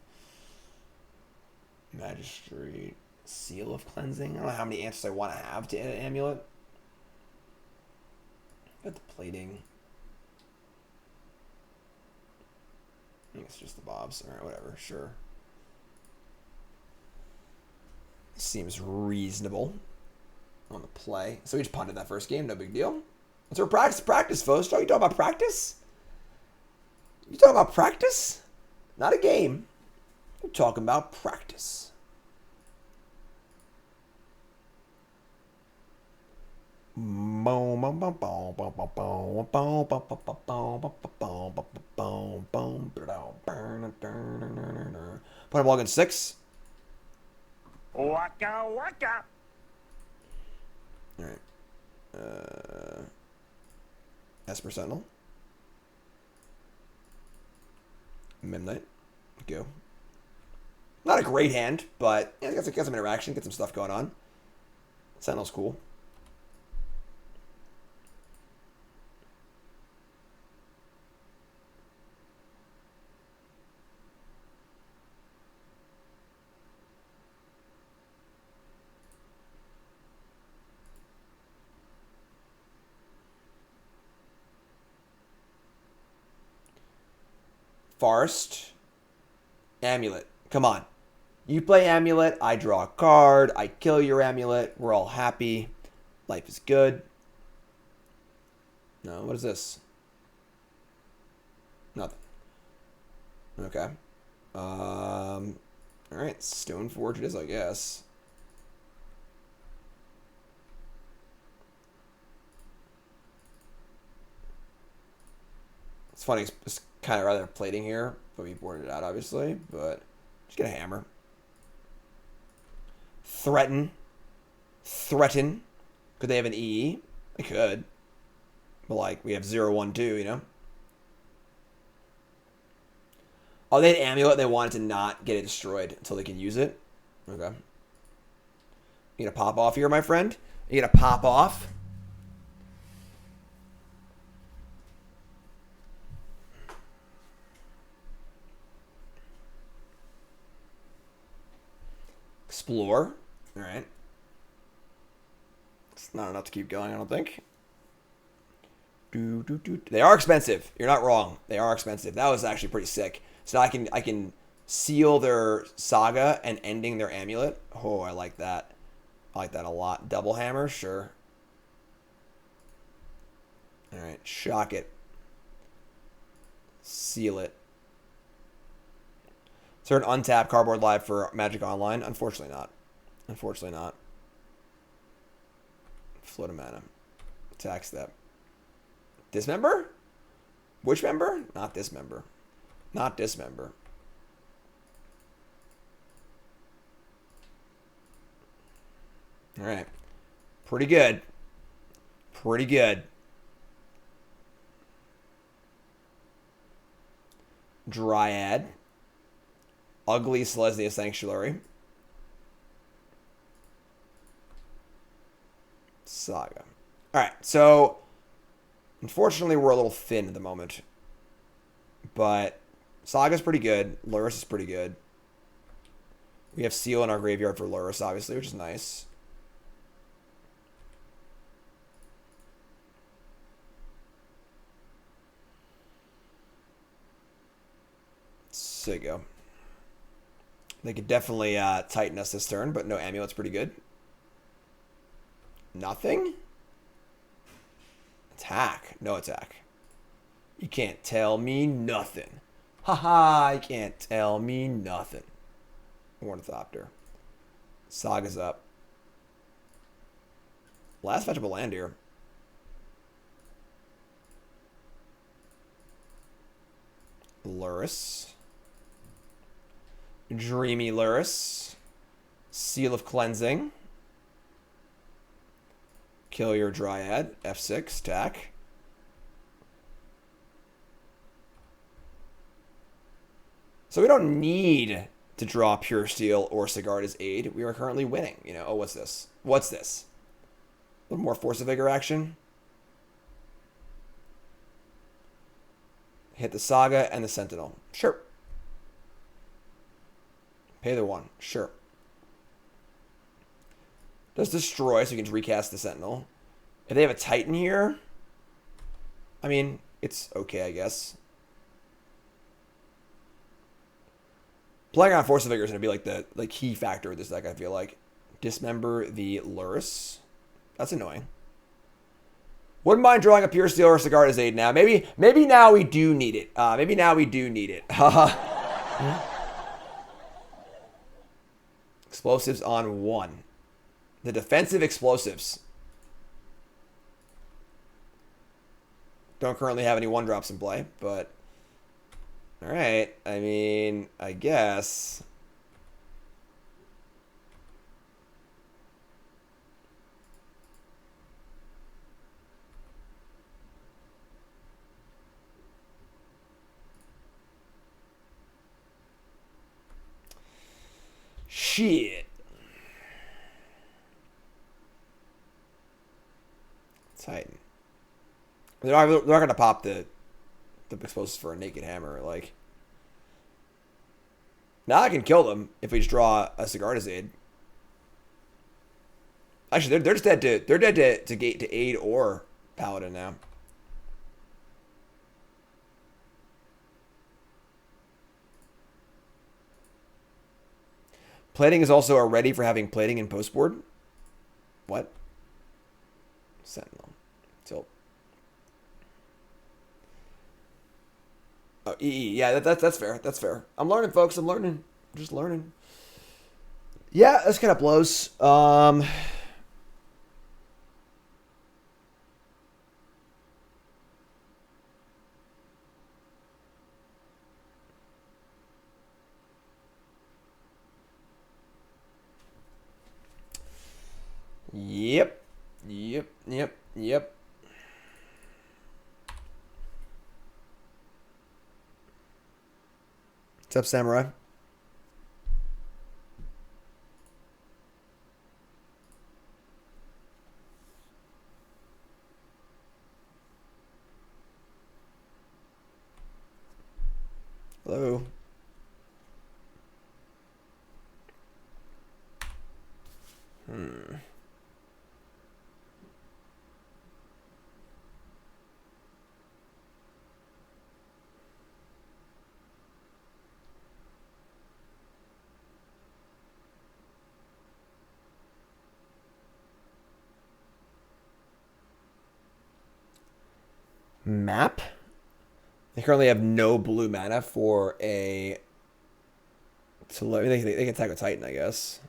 Magistrate. Seal of Cleansing. I don't know how many answers I want to have to an amulet. Got the plating. I think it's just the Bobs. Alright, whatever. Sure. Seems reasonable on the play. So we just punted that first game. No big deal. It's our practice, folks. Are you talking about practice? You talking about practice? Not a game. I'm talking about practice. Put a ball against 6. Waka waka. Alright. Esper Sentinel. Memnite. Go. Not a great hand, but yeah, get some interaction, get some stuff going on. Sentinel's cool. Forest. Amulet. Come on. You play Amulet, I draw a card, I kill your Amulet, we're all happy. Life is good. No, what is this? Nothing. Okay. Alright, Stoneforge it is, I guess. It's funny, it's kind of rather plating here, but we boarded it out, obviously, but just get a hammer. Threaten. Threaten. Could they have an E? They could. But, like, we have 0, 1, 2, you know? Oh, they had Amulet and they wanted to not get it destroyed until they can use it? Okay. You gonna pop off here, my friend? You gonna pop off? Explore. Alright. It's not enough to keep going, I don't think. They are expensive. You're not wrong. They are expensive. That was actually pretty sick. So I can seal their Saga and ending their Amulet. Oh, I like that. I like that a lot. Double hammer, sure. Alright, shock it. Seal it. Is there an untapped cardboard live for Magic Online? Unfortunately not. Unfortunately not. Float a mana. Attack step. This member? Which member? Not this member. Not this member. Alright. Pretty good. Pretty good. Dryad. Ugly Selesnya Sanctuary. Saga. Alright, so unfortunately we're a little thin at the moment. But Saga's pretty good. Lurrus is pretty good. We have Seal in our graveyard for Lurrus, obviously, which is nice. Sigo. They could definitely tighten us this turn, but no Amulet's pretty good. Nothing? Attack. No attack. You can't tell me nothing. Haha, you can't tell me nothing. Ornithopter. Saga's up. Last fetchable land here. Lurrus. Dreamy Lurrus. Seal of Cleansing. Kill your Dryad. F6. Attack. So we don't need to draw Puresteel or Sigarda's Aid. We are currently winning. You know, oh, what's this? What's this? A little more Force of Vigor action. Hit the Saga and the Sentinel. Sure. Pay the 1. Sure. Does destroy, so you can just recast the Sentinel. If they have a Titan here, I mean, it's okay, I guess. Playing on Force of Vigor is going to be like the key factor of this deck, I feel like. Dismember the Lurrus. That's annoying. Wouldn't mind drawing a Puresteel or Sigarda's Aid now. Maybe now we do need it. Maybe now we do need it. Explosives on 1. The defensive explosives. Don't currently have any 1-drops in play, but alright. I mean, I guess. Shit. Titan. They're not going to pop the explosives for a naked hammer. Like, now I can kill them if we just draw a Sigarda's Aid. Actually, they're just dead to aid or Paladin now. Plating is also a ready for having plating in post board. What? Sentinel. Tilt. Oh, EE. Yeah, that's fair. That's fair. I'm learning, folks. I'm learning. I'm just learning. Yeah, this kind of blows. Yep. What's up, Samurai? Hello. Map? They currently have no blue mana for a... They can attack with Titan, I guess.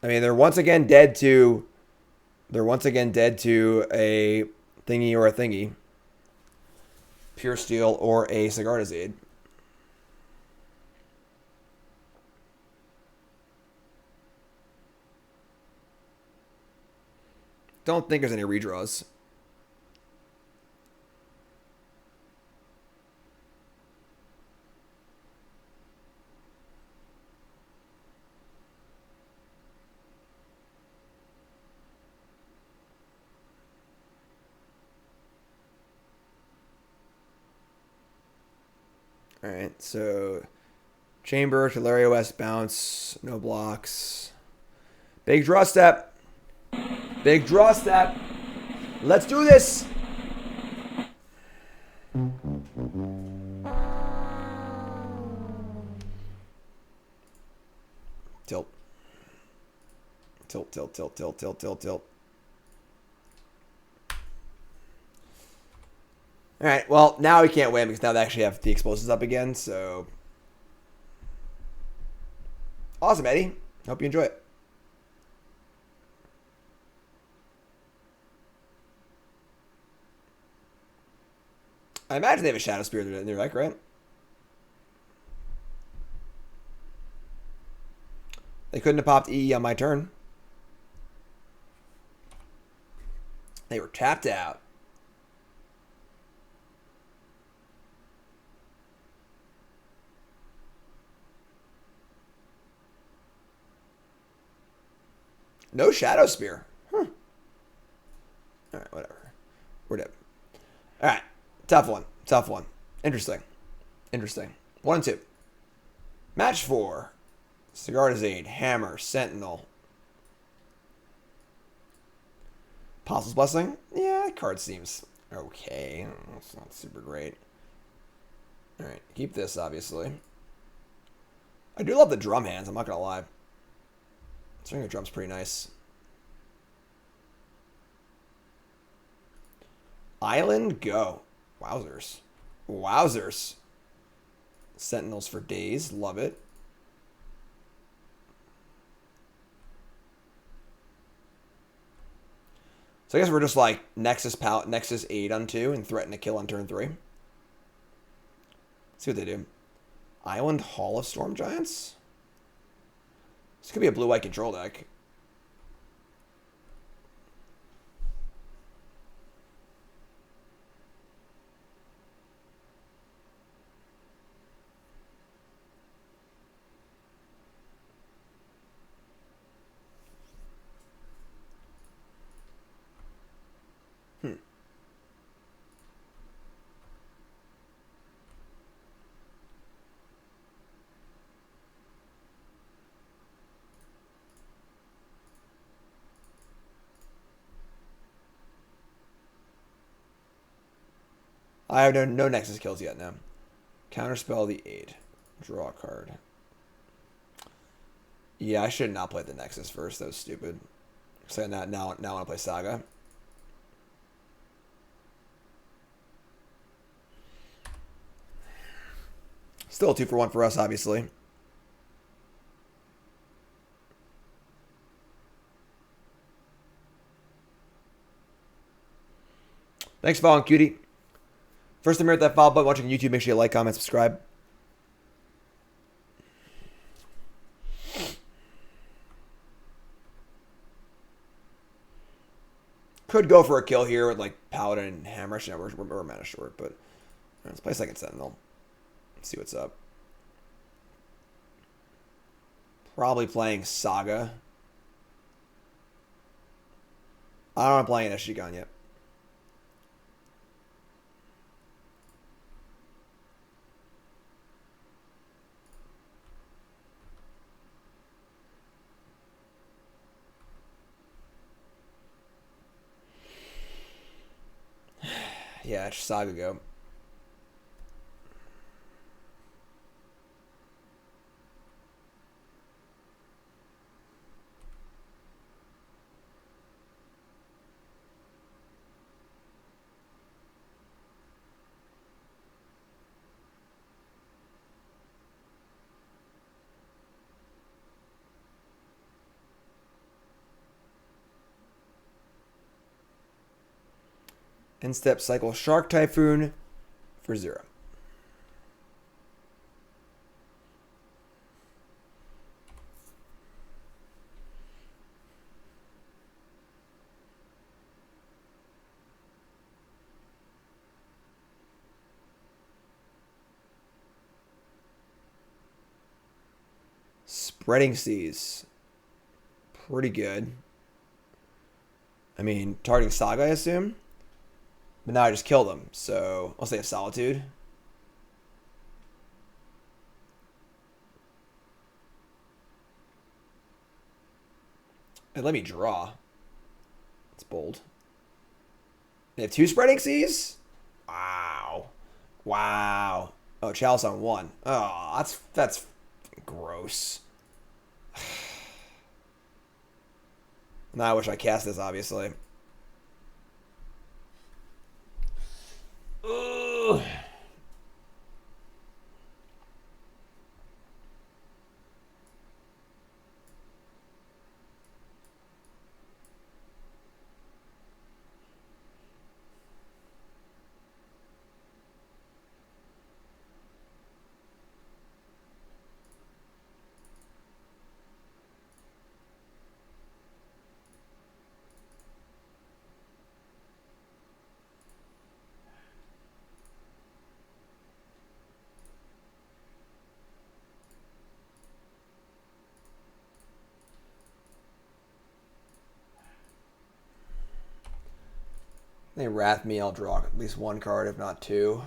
I mean, they're once again dead to a thingy or a thingy. Puresteel or a Sigarda's Aid. Don't think there's any redraws. Alright, so Chamber, Teleria West, bounce, no blocks. Big draw step. Big draw step. Let's do this. Tilt. Tilt. Alright, well, now we can't win because now they actually have the explosives up again, so... Awesome, Eddie. Hope you enjoy it. I imagine they have a Shadowspear in their deck, right? They couldn't have popped E on my turn. They were tapped out. No Shadowspear. Huh. Alright, whatever. We're dead. Alright. Tough one. Interesting. 1 and 2. Match 4. Sigarda's Aid, Hammer, Sentinel. Apostle's Blessing? Yeah, that card seems okay. It's not super great. Alright, keep this, obviously. I do love the drum hands, I'm not going to lie. String of drum's pretty nice. Island, go. Wowzers. Sentinels for days, love it. So I guess we're just like Nexus 8 on 2 and threaten to kill on turn 3. Let's see what they do. Island Hall of Storm Giants? This could be a blue-white control deck. I have no Nexus kills yet now. Counterspell the 8. Draw a card. Yeah, I should not play the Nexus first. That was stupid. So now I want to play Saga. Still a 2-for-1 for us, obviously. Thanks for following, cutie. First time here at that follow button, watching YouTube, make sure you like, comment, subscribe. Could go for a kill here with like Paladin and Hammer. No, we're mana short, but let's play second Sentinel. Let's see what's up. Probably playing Saga. I don't want to play an SG yet. Yeah, it's Saga go. End step cycle Shark Typhoon for 0. Spreading Seas. Pretty good. I mean, targeting Saga, I assume. But now I just killed them, so I'll say a Solitude. And let me draw. It's bold. They have 2 Spreading Seas? Wow. Wow. Oh, Chalice on 1. Oh, that's gross. Now I wish I cast this, obviously. Ugh. They wrath me, I'll draw at least 1 card, if not 2.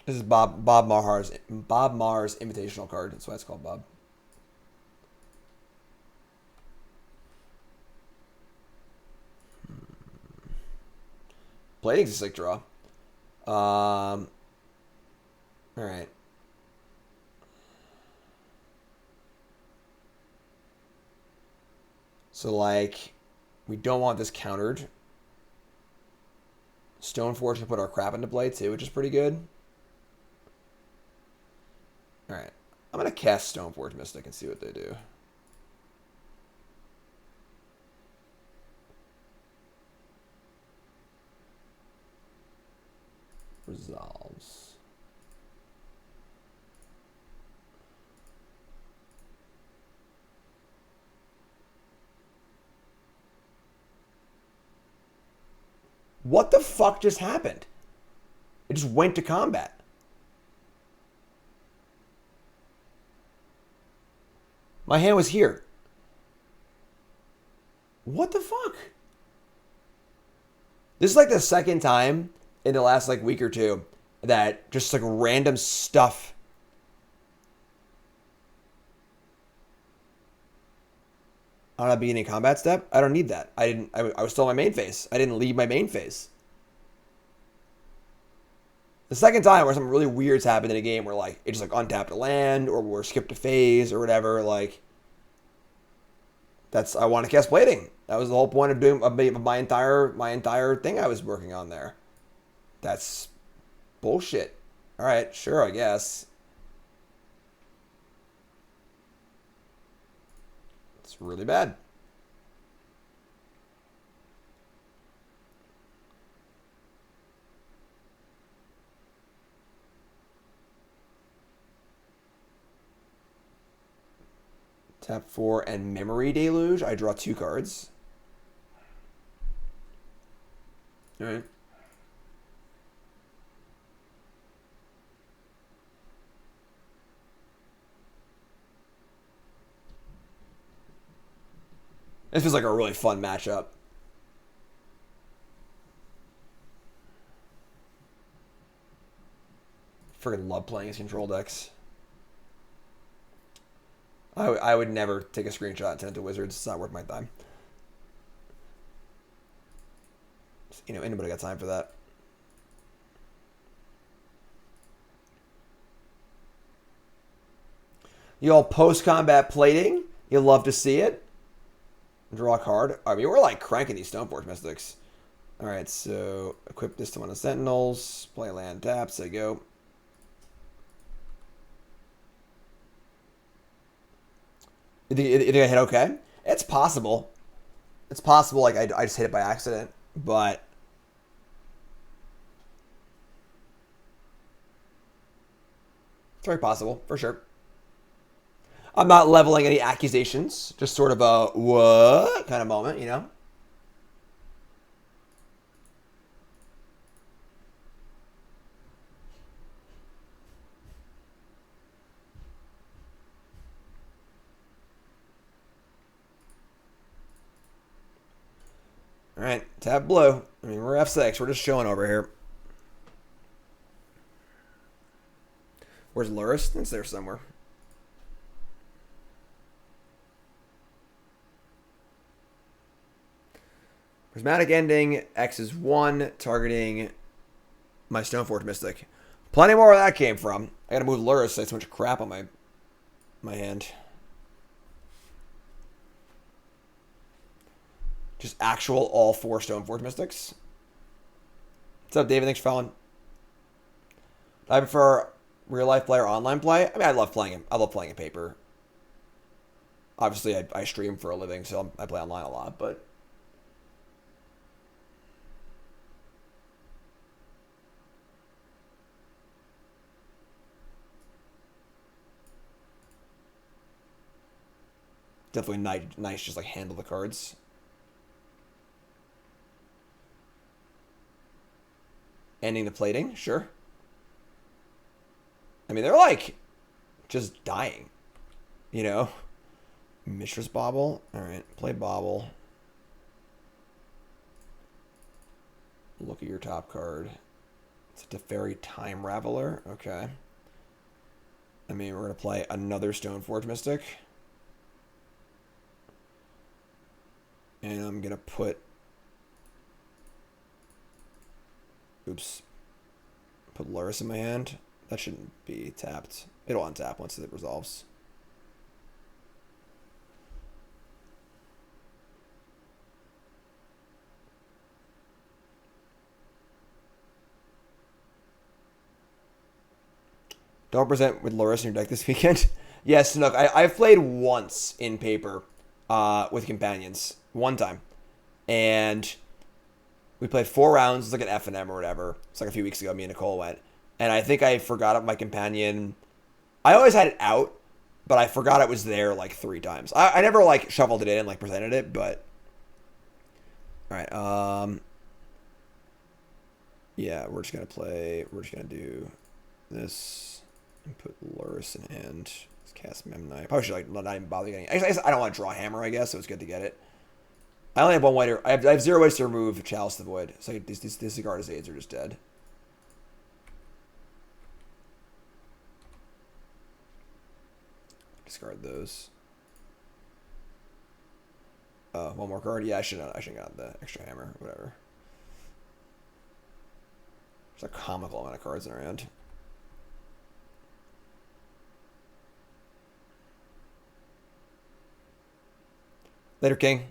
This is Bob Maher's invitational card. That's why it's called Bob. Plating's a sick draw. All right. So, like, we don't want this countered. Stoneforge can put our crap into play, too, which is pretty good. All right. I'm going to cast Stoneforge Mystic and see what they do. resolves. What the fuck just happened? It just went to combat. My hand was here. What the fuck? This is like the second time in the last like week or two that just like random stuff. On a beginning combat step, I don't need that. I was still on my main phase. I didn't leave my main phase. The second time where something really weird's happened in a game where like it just like untapped a land or we're skipped a phase or whatever, like that's I want to cast plating. That was the whole point of doing of my entire thing I was working on there. That's bullshit. All right, sure, I guess. It's really bad. Tap 4 and Memory Deluge. I draw 2 cards. All right. This feels like a really fun matchup. Freaking love playing his control decks. I would never take a screenshot and send it to Wizards. It's not worth my time. You know, anybody got time for that? You all post-combat plating. You love to see it. Draw a card. I mean, we're like cranking these Stoneforge Mystics. All right, so equip this to one of the Sentinels. Play land taps. There you go. You think I hit okay? It's possible. It's possible. Like I just hit it by accident, but it's very possible for sure. I'm not leveling any accusations. Just sort of a what kind of moment, you know. All right, tab blue. I mean, we're F6. We're just showing over here. Where's Lurrus? It's there somewhere. Prismatic Ending. X is 1, targeting my Stoneforge Mystic. Plenty more where that came from. I gotta move Lurrus. I have so much crap on my hand. Just actual all 4 Stoneforge Mystics. What's up, David? Thanks for following. I prefer real life play or online play. I mean, I love playing in paper. Obviously, I stream for a living, so I play online a lot, but definitely nice just like handle the cards. Ending the plating, sure. I mean, they're like just dying, you know. Mishra's Bauble. All right, play Bauble. Look at your top card. It's a Teferi Time Raveler. Okay. I mean, we're gonna play another Stoneforge Mystic, and I'm gonna put. Oops. Put Lurrus in my hand. That shouldn't be tapped. It'll untap once it resolves. Don't present with Lurrus in your deck this weekend. Yes, look, I've played once in paper with companions. One time. And We played 4 rounds. It was like an F&M or whatever. It's like a few weeks ago. Me and Nicole went, and I think I forgot up my companion. I always had it out, but I forgot it was there like 3 times. I never like shuffled it in and like presented it, but all right. Yeah, we're just gonna play. We're just gonna do this and put Lurrus in hand. Let's cast Memnite. Probably should like not even bother getting. I don't want to draw Hammer, I guess, so it's good to get it. I only have 1 way to. I have 0 ways to remove Chalice the Void, so these Sigarda's aids are just dead. Discard those. 1 more card. Yeah, I should have got the extra hammer. Whatever. There's a comical amount of cards in our hand. Later, King.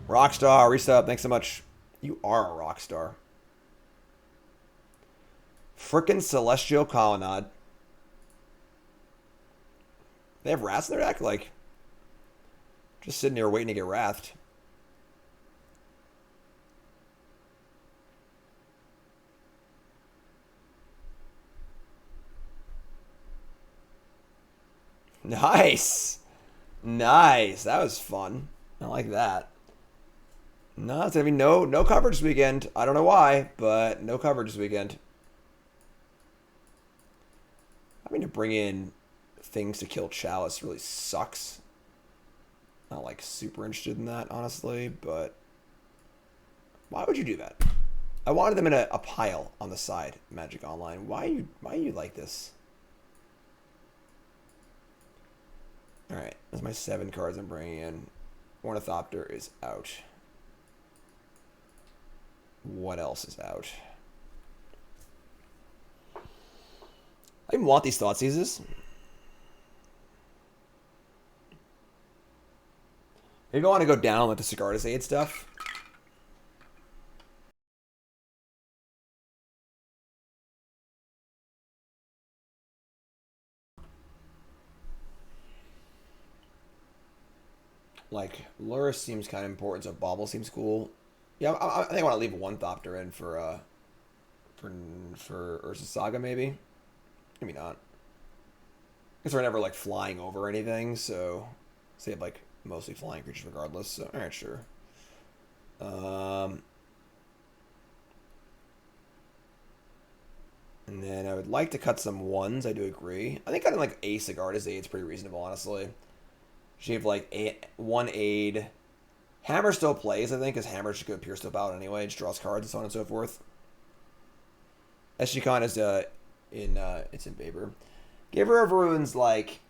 Rockstar, resub. Thanks so much. You are a rock star. Frickin' Celestial Colonnade. They have Wraths in their deck? Like, just sitting here waiting to get Wrathed. Nice. Nice. That was fun. I like that. No, it's gonna be no coverage this weekend. I don't know why, but no coverage this weekend. Having to bring in things to kill Chalice really sucks. Not like super interested in that, honestly, but why would you do that? I wanted them in a pile on the side, Magic Online. Why are you like this? Alright, that's my 7 cards I'm bringing in. Ornithopter is out. What else is out? I even want these Thoughtseizes. Maybe I want to go down with the Sigarda's aid stuff. Like, Lurrus seems kind of important, so Bauble seems cool. Yeah, I think I want to leave 1 Thopter in for Urza Saga, maybe. Maybe not. Because we're never, like, flying over anything, so they have, like, mostly flying creatures regardless, so, alright, sure. And then I would like to cut some 1s, I do agree. I think cutting, like, a Sigarda's aid is pretty reasonable, honestly. She have, like, 1 aid. Hammer still plays, I think, because Hammer should go Puresteel Paladin anyway. It just draws cards and so on and so forth. SGCon is it's in Baber. Giver of Ruins, like,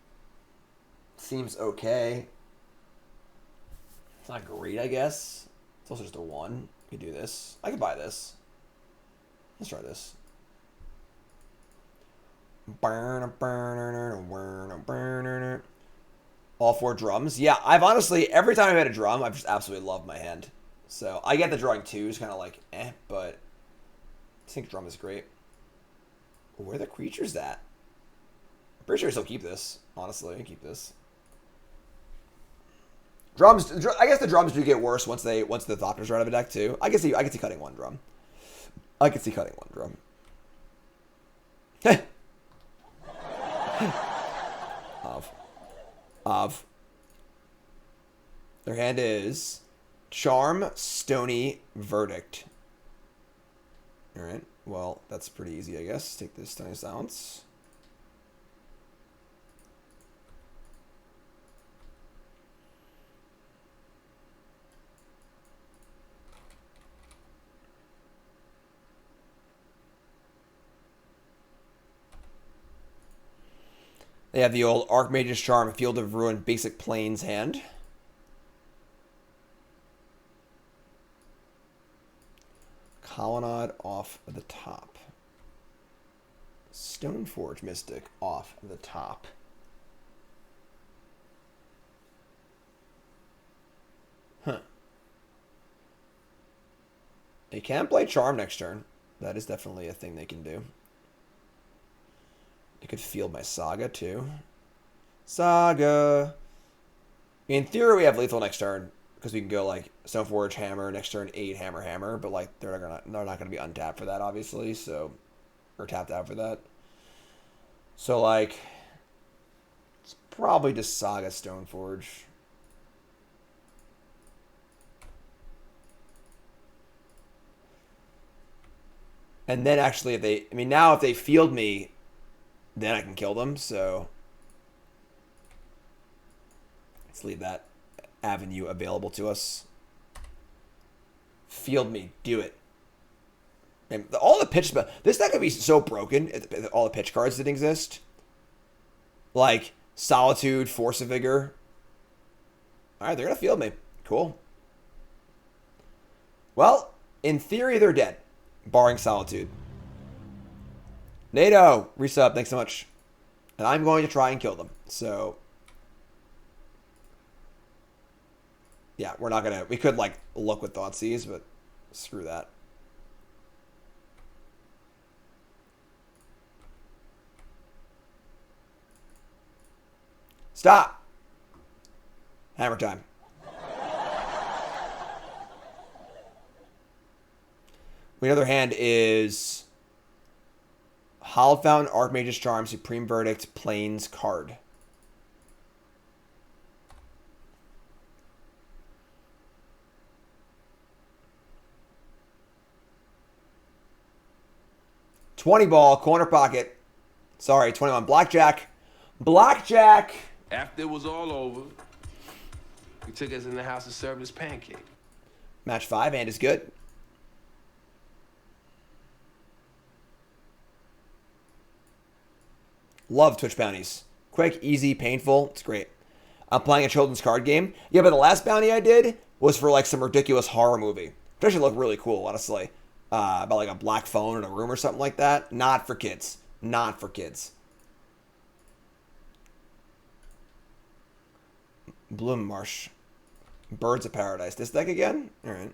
seems okay. It's not great, I guess. It's also just a 1. You could do this. I could buy this. Let's try this. All 4 drums. Yeah, I've honestly, every time I've had a drum, I've just absolutely loved my hand. So, I get the drawing 2 is kind of like, but I think drum is great. Where are the creatures at? I'm pretty sure I still keep this, honestly. Keep this. Drums, I guess the drums do get worse once the Thopters are out of a deck, too. I can see cutting 1 drum. I can see cutting 1 drum. Of. Their hand is Charm, Stony, Verdict. Alright, well, that's pretty easy, I guess. Take this Stony Silence. They have the old Archmage's Charm, Field of Ruin, Basic Plains hand. Colonnade off the top. Stoneforge Mystic off the top. Huh. They can play Charm next turn. That is definitely a thing they can do. It could field my Saga, too. Saga! In theory, we have lethal next turn, because we can go, like, Stoneforge Hammer, next turn 8, Hammer, Hammer, but, like, they're not gonna be untapped for that, obviously, so... Or tapped out for that. So, like... It's probably just Saga Stoneforge. And then actually, if they... I mean, now if they field me, then I can kill them, so... Let's leave that avenue available to us. Field me. Do it. And all the pitch... This deck could be so broken, all the pitch cards that exist. Like, Solitude, Force of Vigor. Alright, they're going to field me. Cool. Well, in theory, they're dead. Barring Solitude. NATO, resub, thanks so much. And I'm going to try and kill them. So, yeah, we're not going to... We could, like, look with Thoughtseize, but screw that. Stop! Hammer time. The other hand is Hallowed Fountain, Archmage's Charm, Supreme Verdict, Plains card. $20 ball, corner pocket. Sorry, 21. Blackjack. Blackjack! After it was all over, he took us in the house and served us pancake. Match 5, and is good. Love Twitch bounties. Quick, easy, painful. It's great. I'm playing a children's card game. Yeah, but the last bounty I did was for like some ridiculous horror movie. Which actually looked really cool, honestly. About like a black phone in a room or something like that. Not for kids. Not for kids. Bloom Marsh. Birds of Paradise. This deck again? Alright.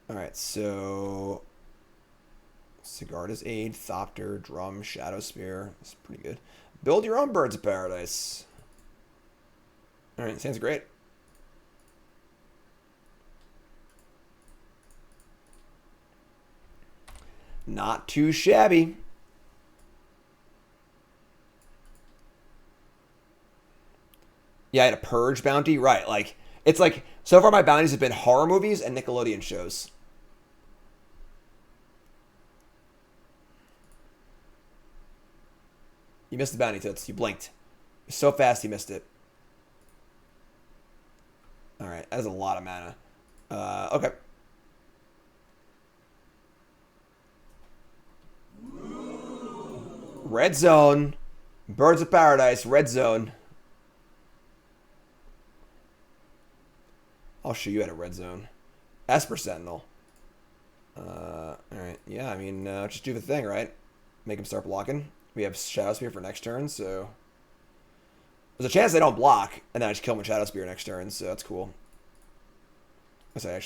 Alright, so... Sigarda's Aid, Thopter, Drum, Shadowspear. That's pretty good. Build your own Birds of Paradise. Alright, sounds great. Not too shabby. Yeah, I had a Purge bounty. Right, like, it's like, so far my bounties have been horror movies and Nickelodeon shows. You missed the bounty, Toots. You blinked. So fast you missed it. Alright, that is a lot of mana. Okay. Red Zone. Birds of Paradise. Red Zone. I'll show you at a Red Zone. Esper Sentinel. Alright. Yeah, I mean, just do the thing, right? Make him start blocking. We have Shadowspear for next turn, so... There's a chance they don't block, and then I just kill him with Shadowspear next turn, so that's cool. I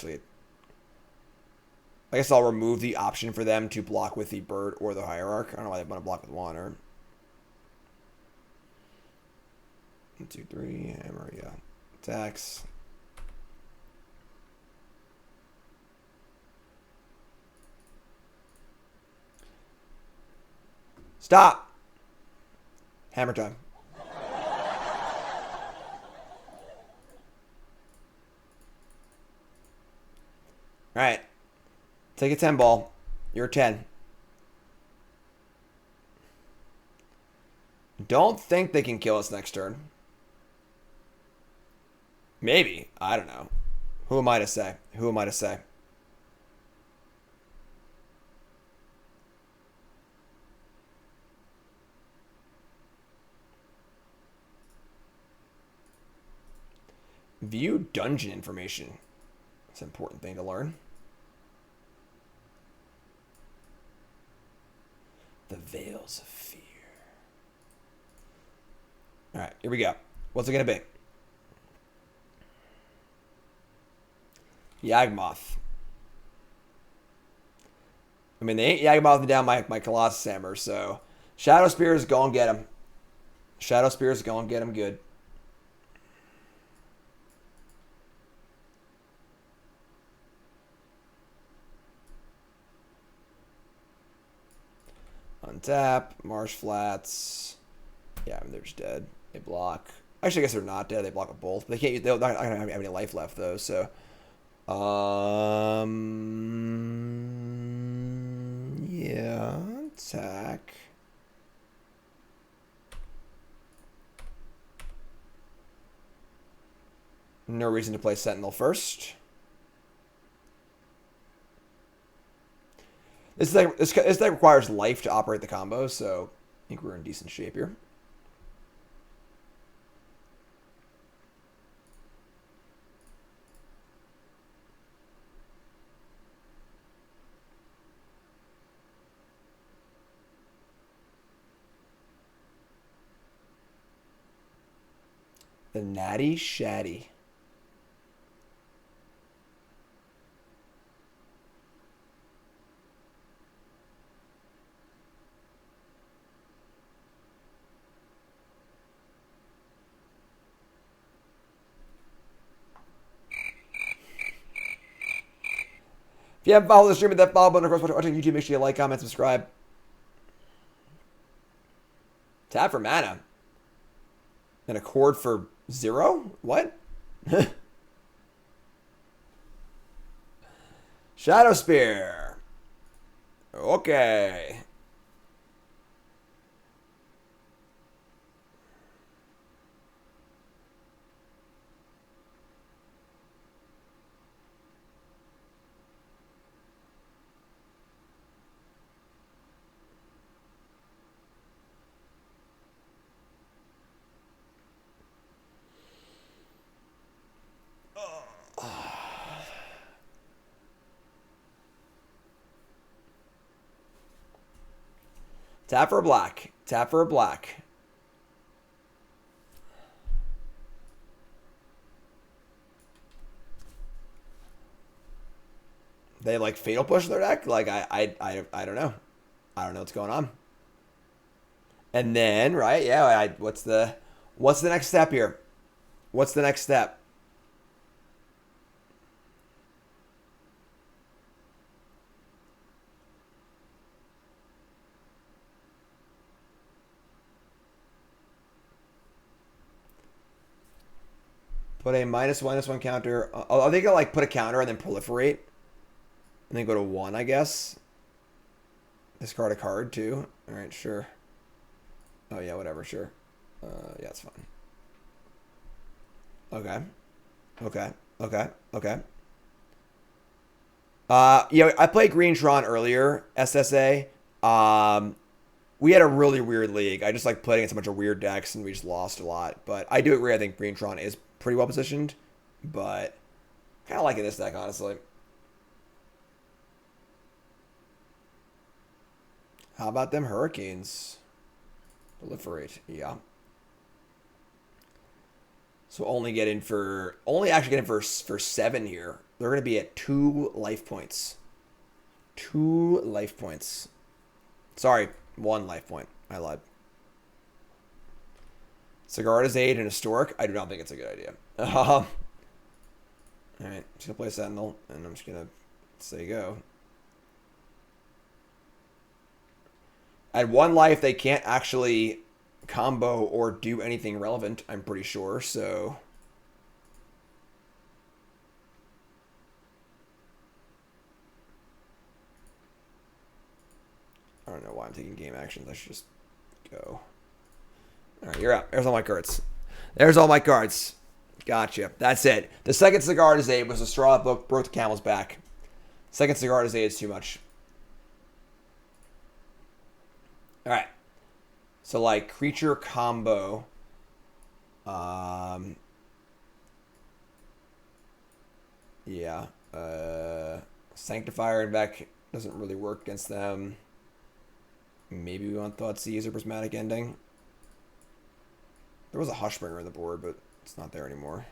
guess I'll remove the option for them to block with the Bird or the Hierarch. I don't know why they want to block with one, or... 1, 2, 3, Hammer, yeah. Attacks. Stop! Hammer time. Alright. Take a 10 ball. You're a 10. Don't think they can kill us next turn. Maybe. I don't know. Who am I to say? Who am I to say? View dungeon information. That's an important thing to learn. The Veils of Fear. Alright, here we go. What's it going to be? Yawgmoth. I mean, they ain't Yagamothing down my Colossus Hammer, so Shadowspear is going to get him. Shadowspear is going to get him good. Untap, Marsh Flats. Yeah, I mean, they're just dead. They block. Actually, I guess they're not dead. They block with both. But they can't. They're not gonna have any life left though. So, yeah, attack. No reason to play Sentinel first. This deck requires life to operate the combo, so I think we're in decent shape here. The Natty Shaddy. If you haven't followed the stream, hit that follow button. Of course, watching YouTube, make sure you like, comment, subscribe. Tap for mana. And a chord for 0? What? Shadowspear. Okay. Tap for a black. Tap for a black. They like fatal push their deck? Like I don't know. I don't know what's going on. And then, right? Yeah, what's the next step here? What's the next step? Put a -1/-1 counter. Are they gonna like put a counter and then proliferate? And then go to 1, I guess. Discard a card too. Alright, sure. Oh yeah, whatever, sure. Yeah, it's fine. Okay. Okay. Okay. Okay. Yeah, I played Green Tron earlier, SSA. We had a really weird league. I just like playing against a bunch of weird decks and we just lost a lot. But I do agree, I think Green Tron is pretty well positioned. But kind of liking this deck, honestly. How about them Hurricanes? Proliferate, yeah. So only actually get in for 7 here. They're going to be at 2 life points. 2 life points. Sorry, 1 life point. I lied. Sigarda's Aid and Historic. I do not think it's a good idea. Alright, just going to play Sentinel, and I'm just going to say go. At 1 life, they can't actually combo or do anything relevant, I'm pretty sure, so... I don't know why I'm taking game actions. I should just go. Alright, you're up. There's all my cards. There's all my cards. Gotcha. That's it. The second Sigarda's Aid was a straw that broke the camel's back. Second Sigarda's Aid is too much. Alright. So, like, creature combo. Yeah. Sanctifier and en-Vec doesn't really work against them. Maybe we want Thoughtseize or Prismatic Ending. There was a Hushbringer on the board, but it's not there anymore.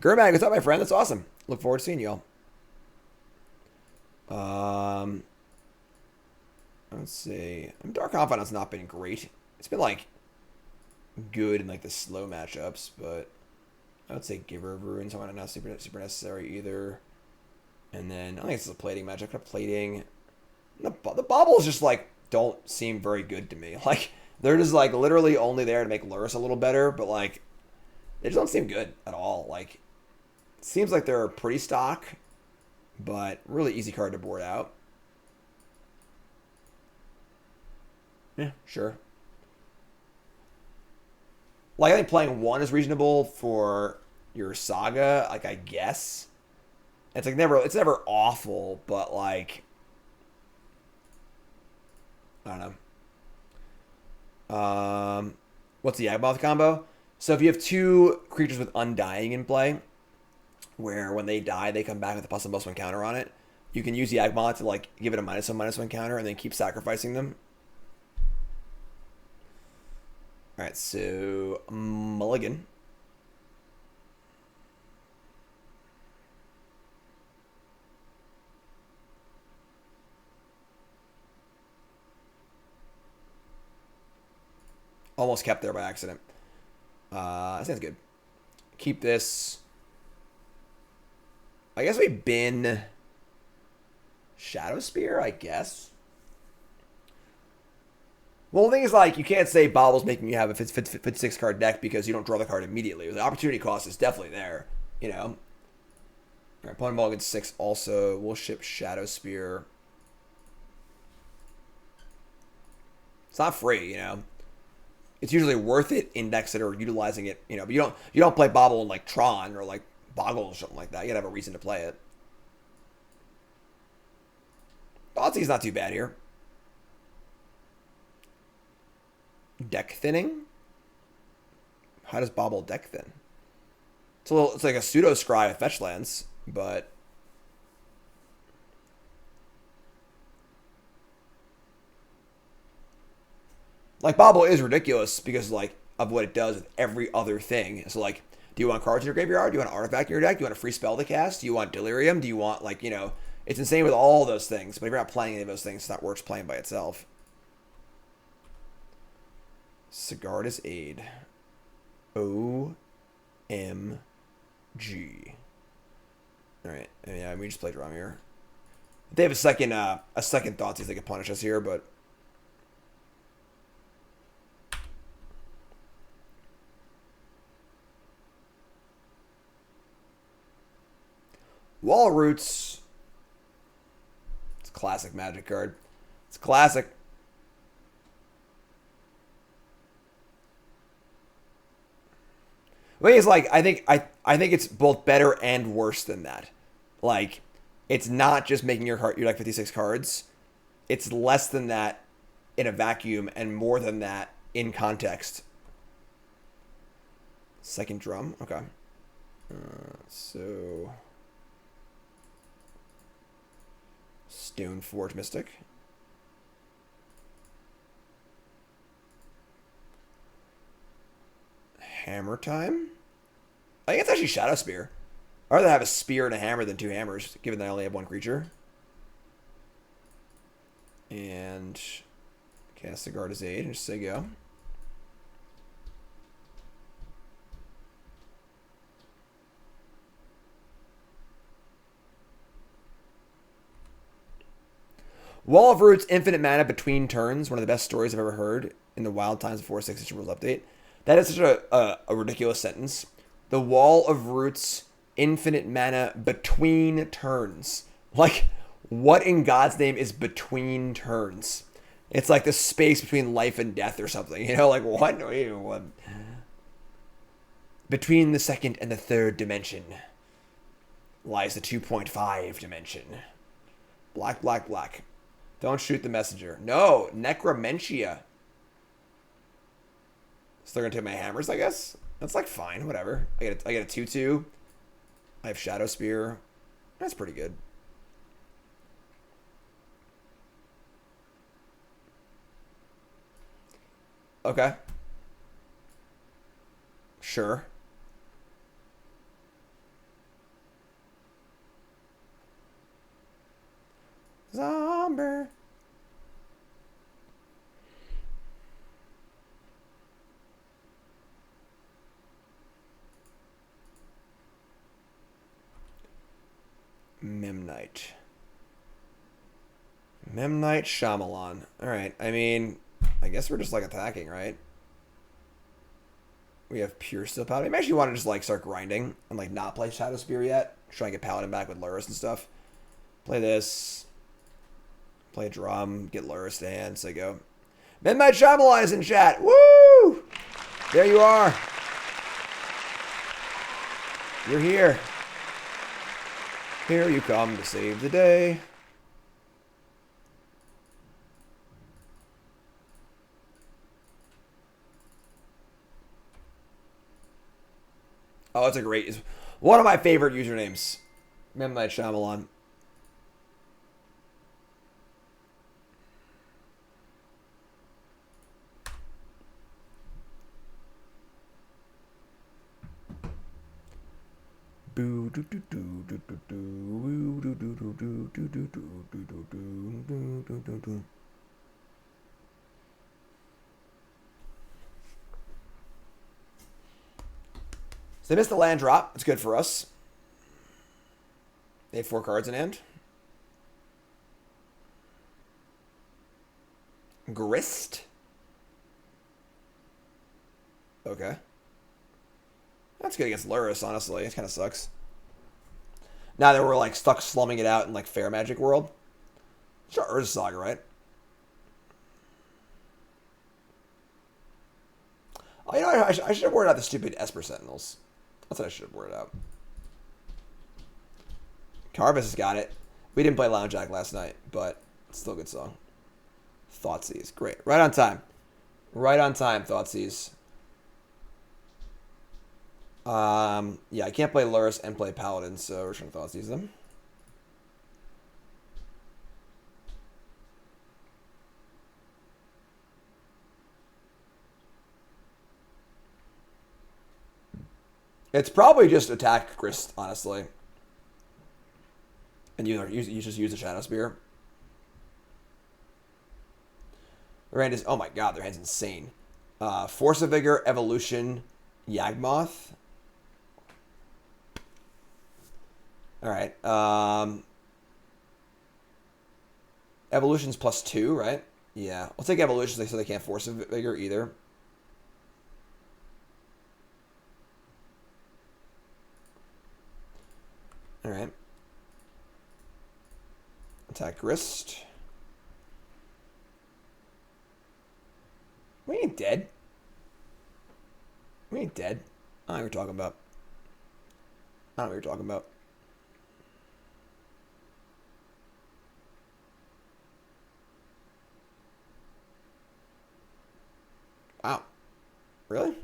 Gurmag, what's up, my friend? That's awesome. Look forward to seeing you all. Let's see. Dark Confidant's not been great. It's been like good in like the slow matchups, but I would say Giver of Runes. I'm not super necessary either. And then I think it's a plating matchup. Plating. The Baubles just like don't seem very good to me. Like they're just like literally only there to make Lurrus a little better, but like they just don't seem good at all. Like it seems like they're pretty stock, but really easy card to board out. Yeah, sure. Like I think playing one is reasonable for your Saga. Like I guess it's like it's never awful, but like I don't know. What's the Inkmoth combo? So if you have two creatures with Undying in play, where when they die they come back with a +1/+1 counter on it, you can use the Inkmoth to like give it a -1/-1 counter and then keep sacrificing them. All right, so Mulligan. Almost kept there by accident. Sounds good. Keep this. I guess we bin Shadowspear, I guess. Well, the thing is, like, you can't say Bauble's making you have a 56 card deck because you don't draw the card immediately. The opportunity cost is definitely there, you know. All right, opponent Mulligan 6 also. We'll ship Shadowspear. It's not free, you know. It's usually worth it in decks that are utilizing it, you know. But you don't play Bauble in like Tron or like Boggle or something like that. You gotta have a reason to play it. Thoughtseize not too bad here. Deck thinning? How does Bauble deck thin? It's like a pseudo scry with fetch lands, but like Bauble is ridiculous because like of what it does with every other thing. So like, do you want cards in your graveyard? Do you want an artifact in your deck? Do you want a free spell to cast? Do you want Delirium? Do you want like, you know, it's insane with all those things, but if you're not playing any of those things, it's not worth playing by itself. Sigarda's Aid. OMG. Alright, yeah, we just played Drum here. They have a second Thoughtseize they could punish us here, but Wall Roots. It's a classic Magic card. It's classic. The thing is, like, I think it's both better and worse than that. Like, it's not just making your deck 56 cards. It's less than that in a vacuum and more than that in context. Second Drum, okay. So Stoneforge Mystic. Hammer time? I think it's actually Shadowspear. I'd rather have a spear and a hammer than two hammers, given that I only have one creature. And cast Sigarda's Aid and just say go. Wall of Roots, infinite mana between turns. One of the best stories I've ever heard in the Wild Times before 6 rules update. That is such a ridiculous sentence. The Wall of Roots, infinite mana between turns. Like, what in God's name is between turns? It's like the space between life and death or something. You know, like what? What? Between the second and the third dimension lies the 2.5 dimension. Black, black, black. Don't shoot the messenger. No, Necromentia. So they're gonna take my hammers, I guess. That's like fine, whatever. I get a 2/2. I have Shadowspear. That's pretty good. Okay. Sure. Zombie. Memnite. Memnite Shyamalan. Alright, I mean, I guess we're just like attacking, right? We have Puresteel Paladin. I actually want to just like start grinding and like not play Shadowspear yet. Try and get Paladin back with Lurrus and stuff. Play this. Play a drum. Get Lurrus to hand. So go. Memnite Shyamalan is in chat. Woo! There you are. You're here. Here you come to save the day. Oh, it's a great... It's one of my favorite usernames. Memnite Shyamalan. So they missed the land drop. It's good for us. They have 4 cards in hand. Grist. Okay. That's good against Lurrus, honestly. It kind of sucks. Now that we're like stuck slumming it out in like Fair Magic World. Sure, Urza Saga, right? Oh, you know, I should have worded out the stupid Esper Sentinels. That's what I should have worded out. Carvis has got it. We didn't play Lounge Jack last night, but it's still a good song. Thoughtseize. Great. Right on time. Right on time, Thoughtseize. Yeah, I can't play Lurrus and play Paladin, so we're trying to Thoughtseize them. It's probably just attack Grist, honestly. And you just use the Shadowspear. Their hand is... Oh my god, their hand's insane. Force of Vigor, Evolution, Yawgmoth. Alright. Evolution's +2, right? Yeah. I'll take Evolution so they can't Force of Vigor either. Alright. Attack Grist. We ain't dead. We ain't dead. I don't know what you're talking about. I don't know what you're talking about. Wow. Really?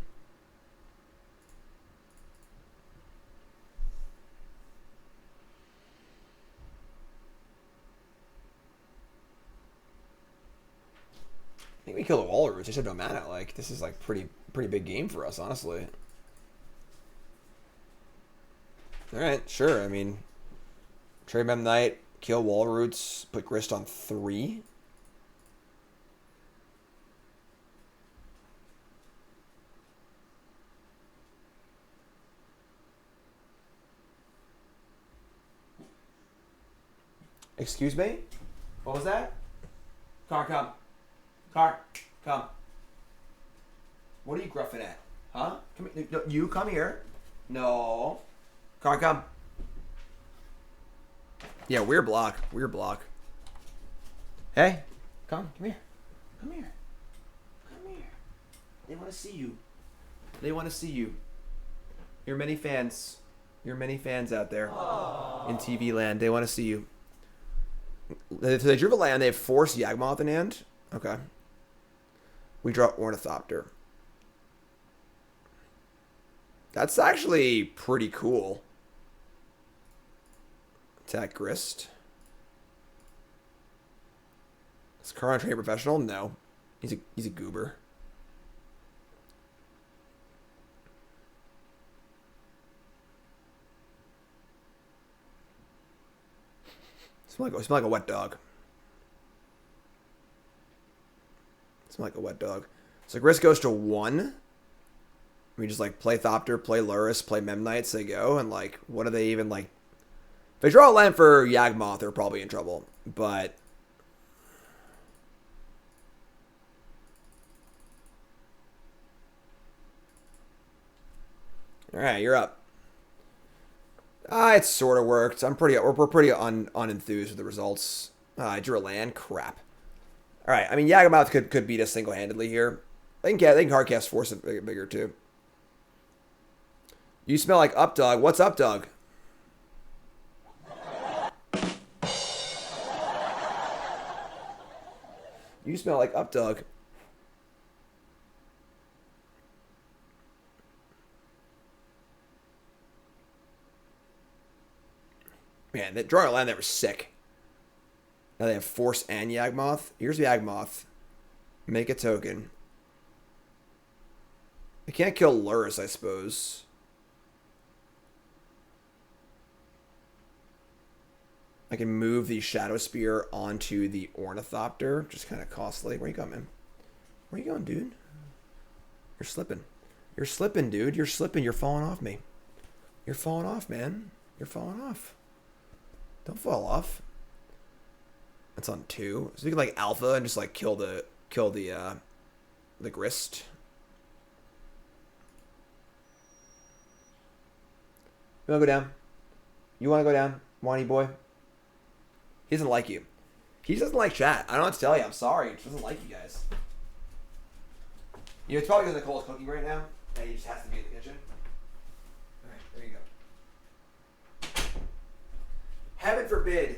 I think we kill the Lurrus. They should have no mana. Like, this is like pretty big game for us, honestly. Alright, sure. I mean, trade Memnite, kill Wallroots, put Grist on 3. Excuse me? What was that? Car, come. Car, come. What are you gruffing at? Huh? Come here. No, you come here. No. Car, come. Yeah, weird block. Weird block. Hey, come here. Come here. Come here. They want to see you. They want to see you. You're many fans. You're many fans out there. Aww. In TV land. They want to see you. So they drew the land. They have Force Yawgmoth in hand. Okay. We draw Ornithopter. That's actually pretty cool. Attack Grist. Is Karan trained professional? No. He's a goober. Smell like a wet dog. It's like a wet dog. So Grist goes to 1. We just like play Thopter, play Lurrus, play Memnites, they go, and like, what do they even like? If they draw a land for Yawgmoth, they're probably in trouble. But all right, you're up. It sort of worked. We're pretty unenthused with the results. I drew a land. Crap. All right. I mean, Yawgmoth could beat us single-handedly here. They can hardcast Force bigger too. You smell like Updog. What's Updog? You smell like Updog. Man, that drawing a land there was sick. Now they have Force and Yawgmoth. Here's Yawgmoth. Make a token. They can't kill Lurrus, I suppose. I can move the Shadowspear onto the Ornithopter, which is kind of costly. Where you going, man? Where you going, dude? You're slipping. You're slipping, dude. You're slipping. You're falling off me. You're falling off, man. You're falling off. Don't fall off. That's on 2. So you can like alpha and just like kill the Grist. You wanna go down? You wanna go down, whiny boy? He doesn't like you. He doesn't like chat. I don't know what to tell you. I'm sorry. He just doesn't like you guys. You know, it's probably because Nicole's cooking right now, and he just has to be in the kitchen. All right, there you go. Heaven forbid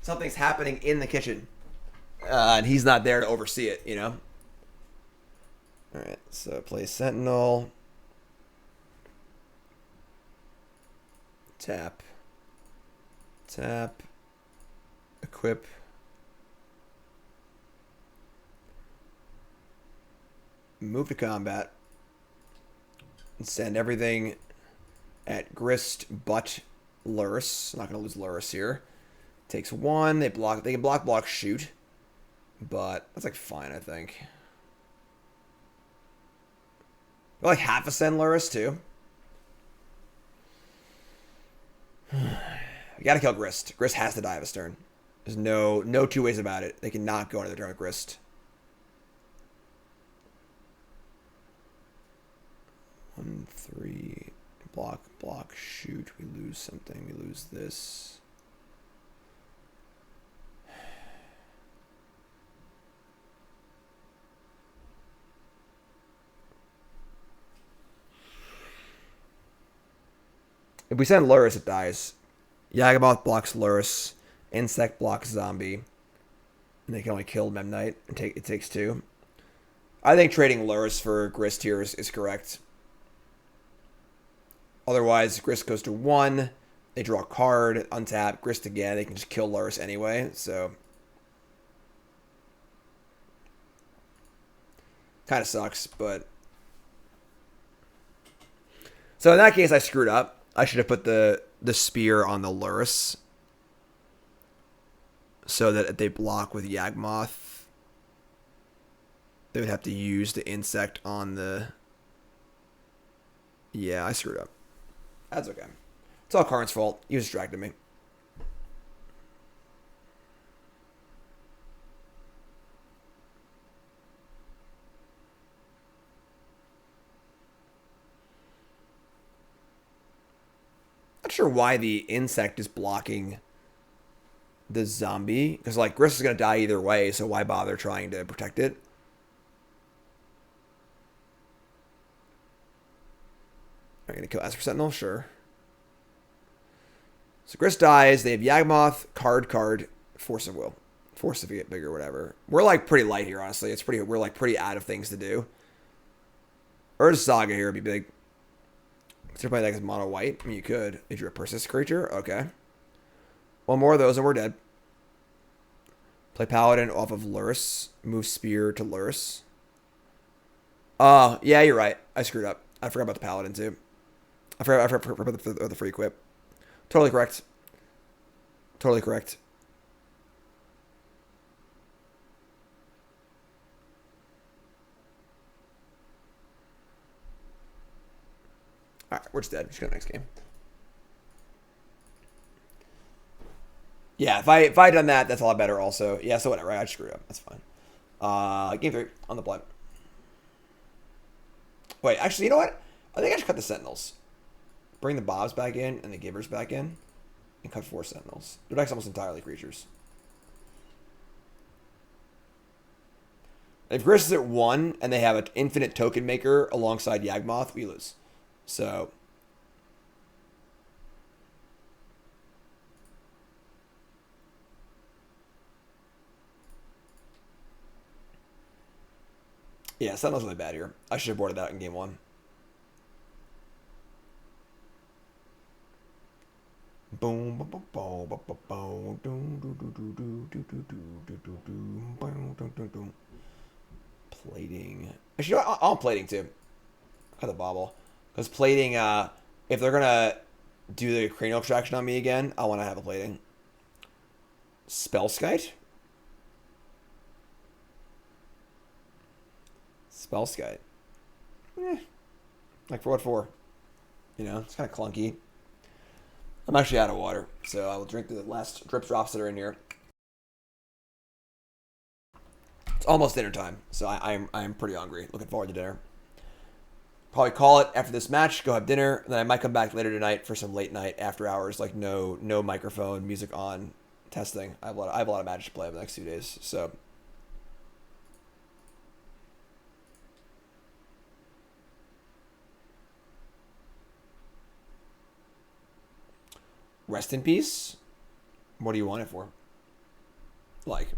something's happening in the kitchen, and he's not there to oversee it, you know? All right, so play Sentinel. Tap. Tap. Equip. Move to combat. And send everything at Grist but Lurrus. Not going to lose Lurrus here. Takes 1. They can block, shoot. But that's like fine, I think. I like half a send Lurrus too. You gotta kill Grist. Grist has to die of a turn. There's no two ways about it. They cannot go into the turn with Grist. 1, 3, block, shoot. We lose something. We lose this. If we send Lurrus, it dies. Yawgmoth blocks Lurrus. Insect blocks Zombie. And they can only kill Memnite. It takes 2. I think trading Lurrus for Grist here is correct. Otherwise, Grist goes to 1. They draw a card, untap, Grist again. They can just kill Lurrus anyway. So kind of sucks, but so in that case, I screwed up. I should have put the spear on the Lurrus so that if they block with Yawgmoth, they would have to use the insect on the... Yeah, I screwed up. That's okay. It's all Karn's fault. He was distracting me. Not sure why the insect is blocking the zombie. Because, like, Grist is going to die either way, so why bother trying to protect it? Are you going to kill Esper Sentinel? Sure. So Grist dies. They have Yawgmoth, card, Force of Will. Force to get bigger, whatever. We're, like, pretty light here, honestly. We're, like, pretty out of things to do. Urza Saga here would be big. Consider playing that as mono white. I mean, you could. If you're a Persist creature, okay. One more of those and we're dead. Play Paladin off of Lurrus. Move Spear to Lurrus. Oh, yeah, you're right. I screwed up. I forgot about the Paladin too. I forgot about the free equip. Totally correct. Totally correct. All right, we're just dead. Just go to the next game. Yeah, if I had done that, that's a lot better. Also, yeah. So whatever. I just screwed up. That's fine. Game 3 on the play. Wait, actually, you know what? I think I should cut the Sentinels. Bring the Bobs back in and the Givers back in, and cut 4 Sentinels. Their deck's almost entirely creatures. If Gris is at 1 and they have an infinite token maker alongside Yawgmoth, we lose. So yeah, Sentinel's really bad here. I should have boarded that in game 1. Boom, boom, boom, boom, boom, boom, boom, boom, boom, boom, boom. Plating. Actually, you know what? I'm plating too. Cut the Bauble. Because plating, if they're gonna do the cranial extraction on me again, I want to have a plating. Spellskite? Spellskite. Like for what for? You know, it's kind of clunky. I'm actually out of water, so I will drink the last drip drops that are in here. It's almost dinner time, so I'm pretty hungry. Looking forward to dinner. Probably call it after this match, go have dinner, and then I might come back later tonight for some late night after hours, like no microphone, music on, testing. I have a lot of Magic to play over the next 2 days, so. Rest in peace? What do you want it for? Like.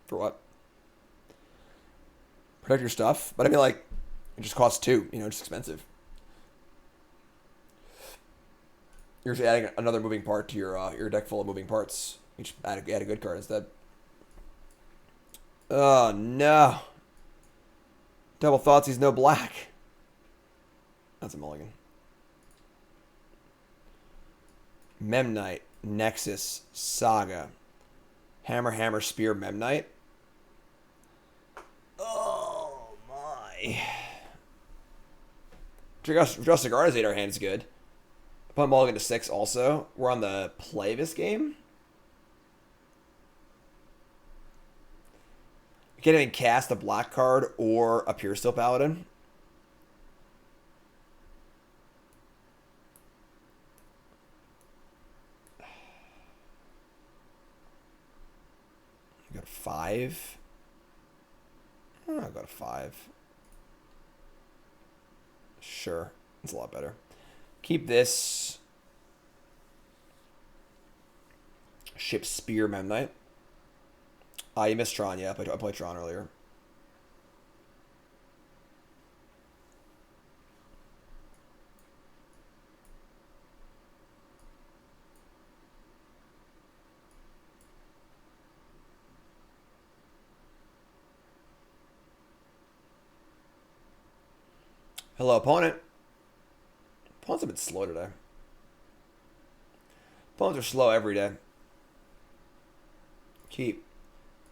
For what? Protect your stuff. But I mean, like, it just costs 2. You know, it's just expensive. You're just adding another moving part to your deck full of moving parts. You just add a good card instead. Oh, no. Double Thoughtseize, no black. That's a mulligan. Memnite, Nexus, Saga. Hammer, Spear, Memnite. Oh, my. Draw Sigarda's 8 our hand's good. Put mulligan to 6 also. We're on the play this game. You can't even cast a black card or a Puresteel Paladin. You got 5. I'll go to 5. Sure. It's a lot better. Keep this. Ship Spear Memnite. You missed Tron, yeah. I played Tron earlier. Hello, opponent. Opponent's a bit slow today. Opponents are slow every day. Keep.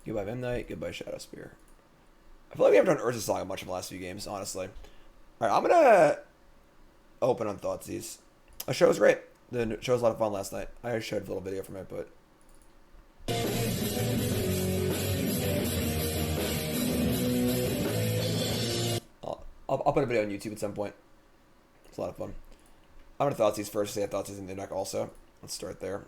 Goodbye Memnite. Goodbye Shadowspear. I feel like we haven't done Urza Saga much in the last few games, honestly. Alright, I'm gonna open on Thoughtseize. The show was great. The show was a lot of fun last night. I showed a little video from it, but I'll put a video on YouTube at some point. It's a lot of fun. I'm gonna Thoughtseize first. They have Thoughtseize in the deck also. Let's start there.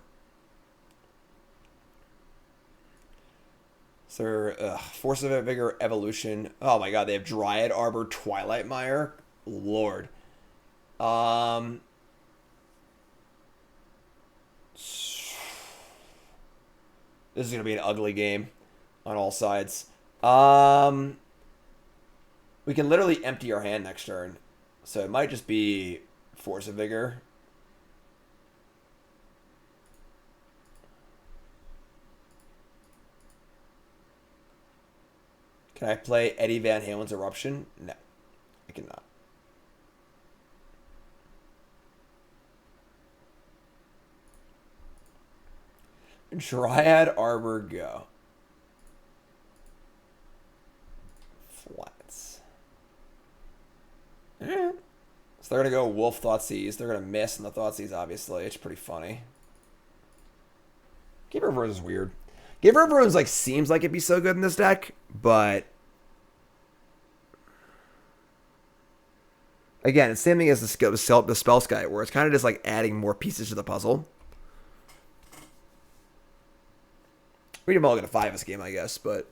So, Force of Vigor, Evolution. Oh my god, they have Dryad Arbor, Twilight Mire. Lord. This is gonna be an ugly game on all sides. We can literally empty our hand next turn. So it might just be Force of Vigor. Can I play Eddie Van Halen's Eruption? No, I cannot. Dryad Arbor, go. Flats. So they're going to go Wolf Thoughtseize. They're going to miss on the Thoughtseize, obviously. It's pretty funny. Giver of Runes is weird. Giver of Runes, like, seems like it'd be so good in this deck, but... Again, it's the same thing as the Spellskite, where it's kind of just, like, adding more pieces to the puzzle. We can mulligan a 5 this game, I guess, but...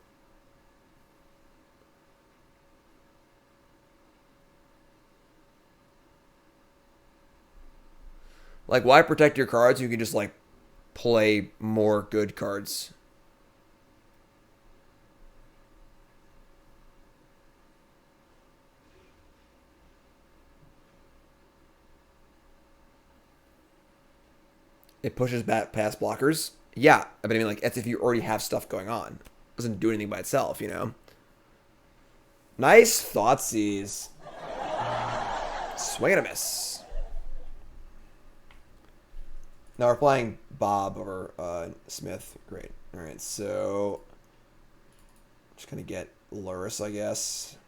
Like, why protect your cards? You can just, like, play more good cards. It pushes back past blockers. Yeah, but I mean, like, that's if you already have stuff going on. It doesn't do anything by itself, you know? Nice Thoughtseize. Swing and a miss. Now we're playing Bob over Smith. Great. All right, so just gonna get Lurrus, I guess.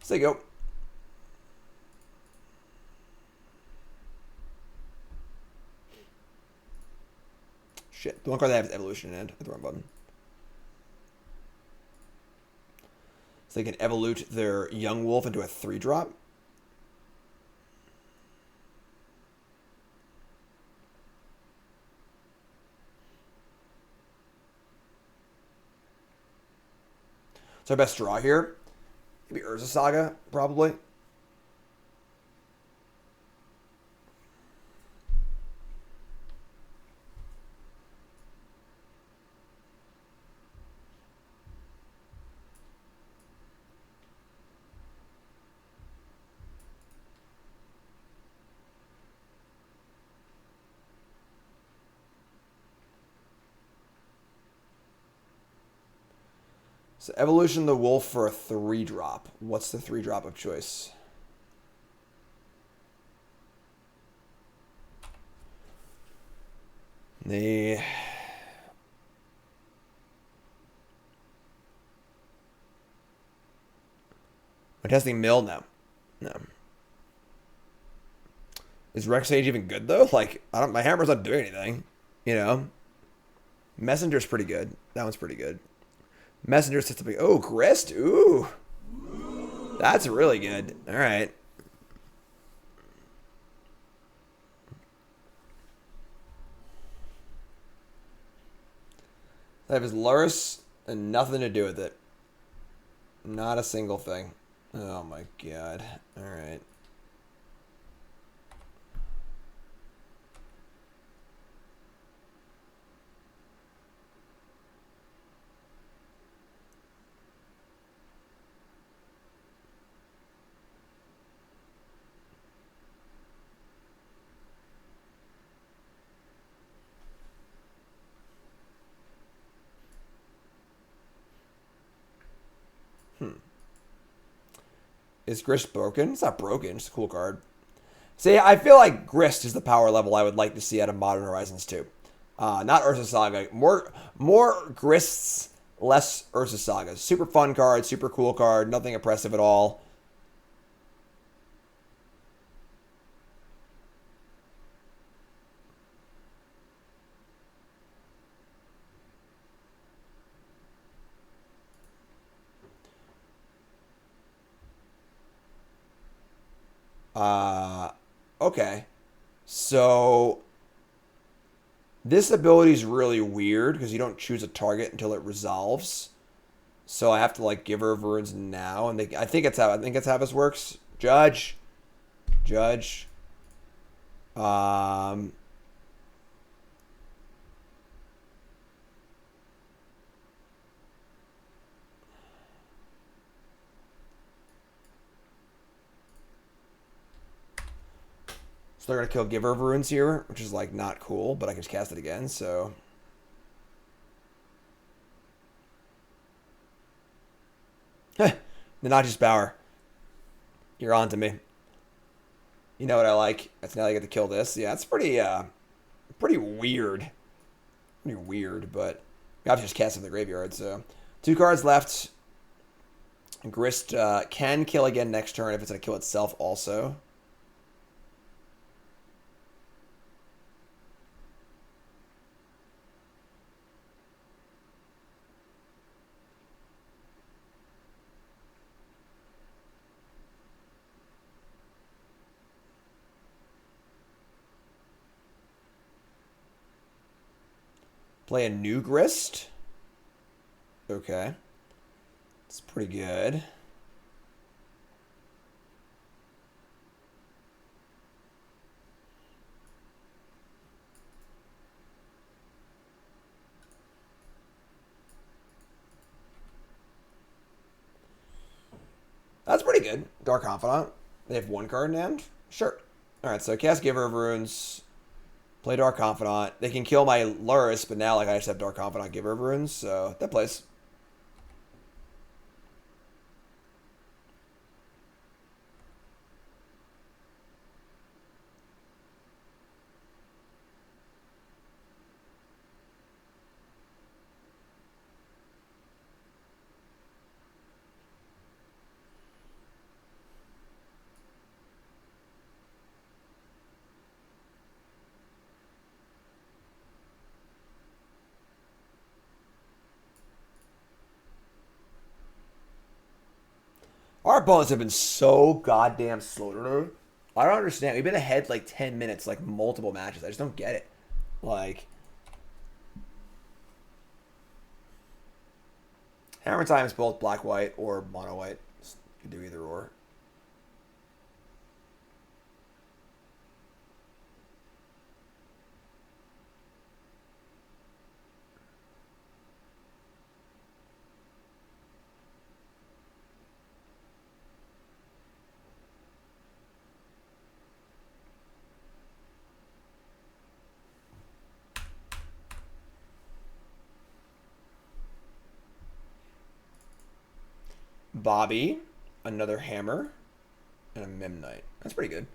So there you go. Shit, the one card that has evolution in it. Hit the wrong button. So they can evolute their young wolf into a 3-drop. So our best draw here, maybe Urza Saga, probably. So Evolution the Wolf for a 3-drop. What's the 3-drop of choice? The... I'm testing Mill now. No. Is Rex Sage even good though? Like, my hammer's not doing anything. You know? Messenger's pretty good. That one's pretty good. Messenger sits up. Oh, Grist. Ooh. That's really good. All right. I have his Lurrus and nothing to do with it. Not a single thing. Oh my god. All right. Is Grist broken? It's not broken. It's a cool card. See, I feel like Grist is the power level I would like to see out of Modern Horizons 2. Not Urza Saga. More Grists, less Urza Saga. Super fun card, super cool card, nothing oppressive at all. Okay. So this ability is really weird because you don't choose a target until it resolves. So I have to like give her runes now, and I think it's how this works. Judge. So they're going to kill Giver of Runes here, which is, like, not cool, but I can just cast it again, so... The Notch's Bower. You're on to me. You know what I like. That's now I get to kill this. Yeah, it's pretty weird. Pretty weird, but... I have to just cast it in the graveyard, so... 2 cards left. Grist can kill again next turn if it's going to kill itself also. Play a new Grist. Okay. It's pretty good. That's pretty good. Dark Confidant. They have one card in hand? Sure. Alright, so cast Giver of Runes. Play Dark Confidant. They can kill my Lurrus, but now like I just have Dark Confidant, Giver of Runes, so that plays. Our opponents have been so goddamn slow today. I don't understand. We've been ahead like 10 minutes, like multiple matches. I just don't get it. Like, Hammer Time is both black-white or mono-white. You can do either or. Bobby, another hammer, and a Memnite. That's pretty good.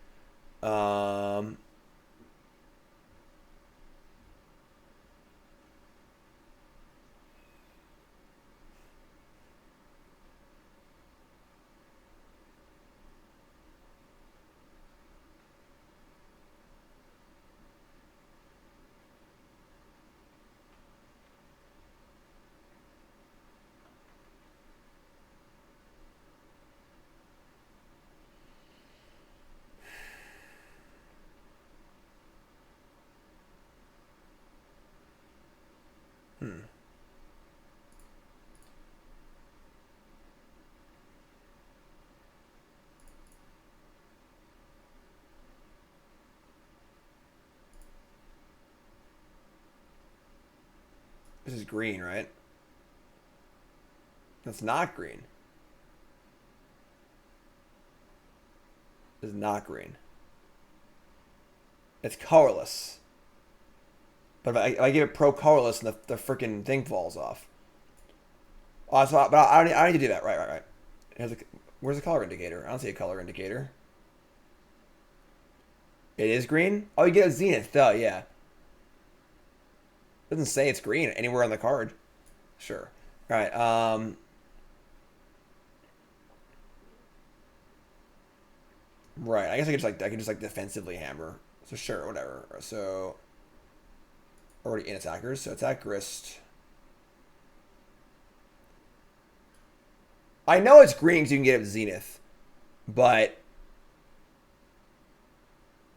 This is green, right? That's not green. This is not green. It's colorless. But if I give it pro colorless, and the freaking thing falls off. Oh, so, but I don't need to do that. Right. Where's the color indicator? I don't see a color indicator. It is green? Oh, you get a Zenith. Duh, yeah. It doesn't say it's green anywhere on the card. Sure. All right. Right. I guess I can just like defensively hammer. So sure, whatever. So already in attackers. So attack Grist. I know it's green because you can get it with Zenith, but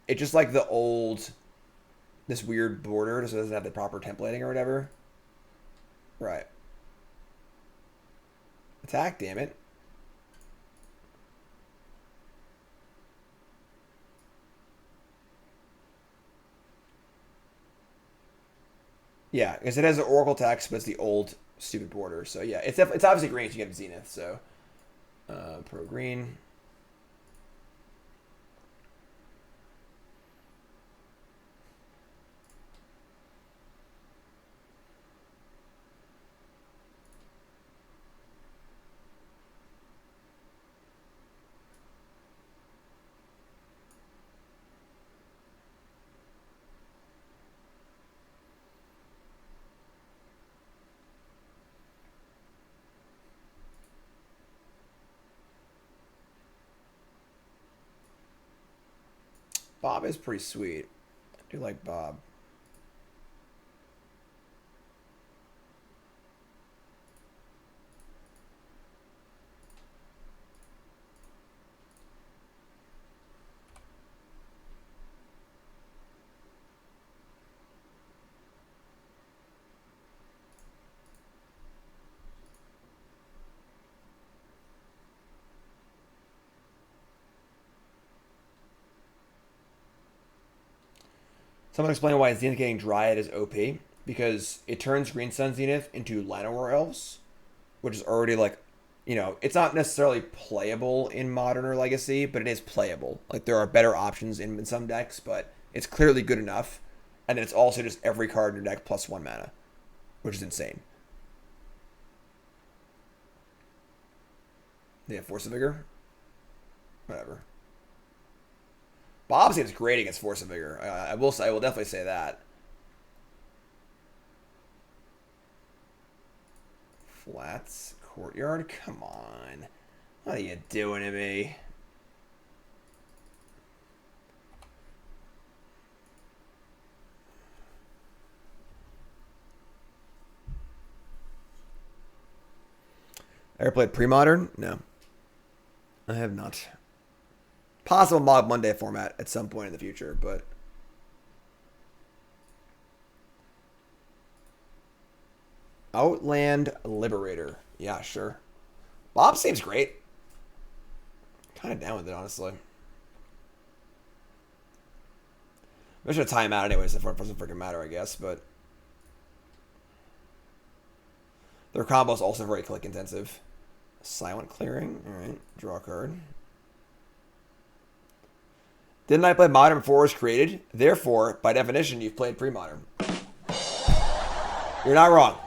it's just like the old, this weird border, so it doesn't have the proper templating or whatever. Right. Attack, damn it. Yeah, because it has the Oracle text, but it's the old stupid border. So yeah, it's obviously green if you get Zenith. So pro green. Bob is pretty sweet. I do like Bob. Someone explain why Zenith getting Dryad is OP. Because it turns Green Sun Zenith into Llanowar Elves, which is already like, you know, it's not necessarily playable in Modern or Legacy, but it is playable. Like, there are better options in some decks, but it's clearly good enough. And then it's also just every card in your deck plus 1 mana, which is insane. They have Force of Vigor? Whatever. Bob seems great against Force of Vigor. I will definitely say that. Flats, Courtyard, come on. What are you doing to me? Ever played pre-modern? No. I have not. Possible Mod Monday format at some point in the future, but Outland Liberator. Yeah, sure. Bob seems great. Kind of down with it, honestly. I should time out anyways if it doesn't freaking matter, I guess, but their combo is also very click intensive. Silent Clearing. Alright, draw a card. Didn't I play Modern before it was created? Therefore, by definition, you've played pre-modern. You're not wrong.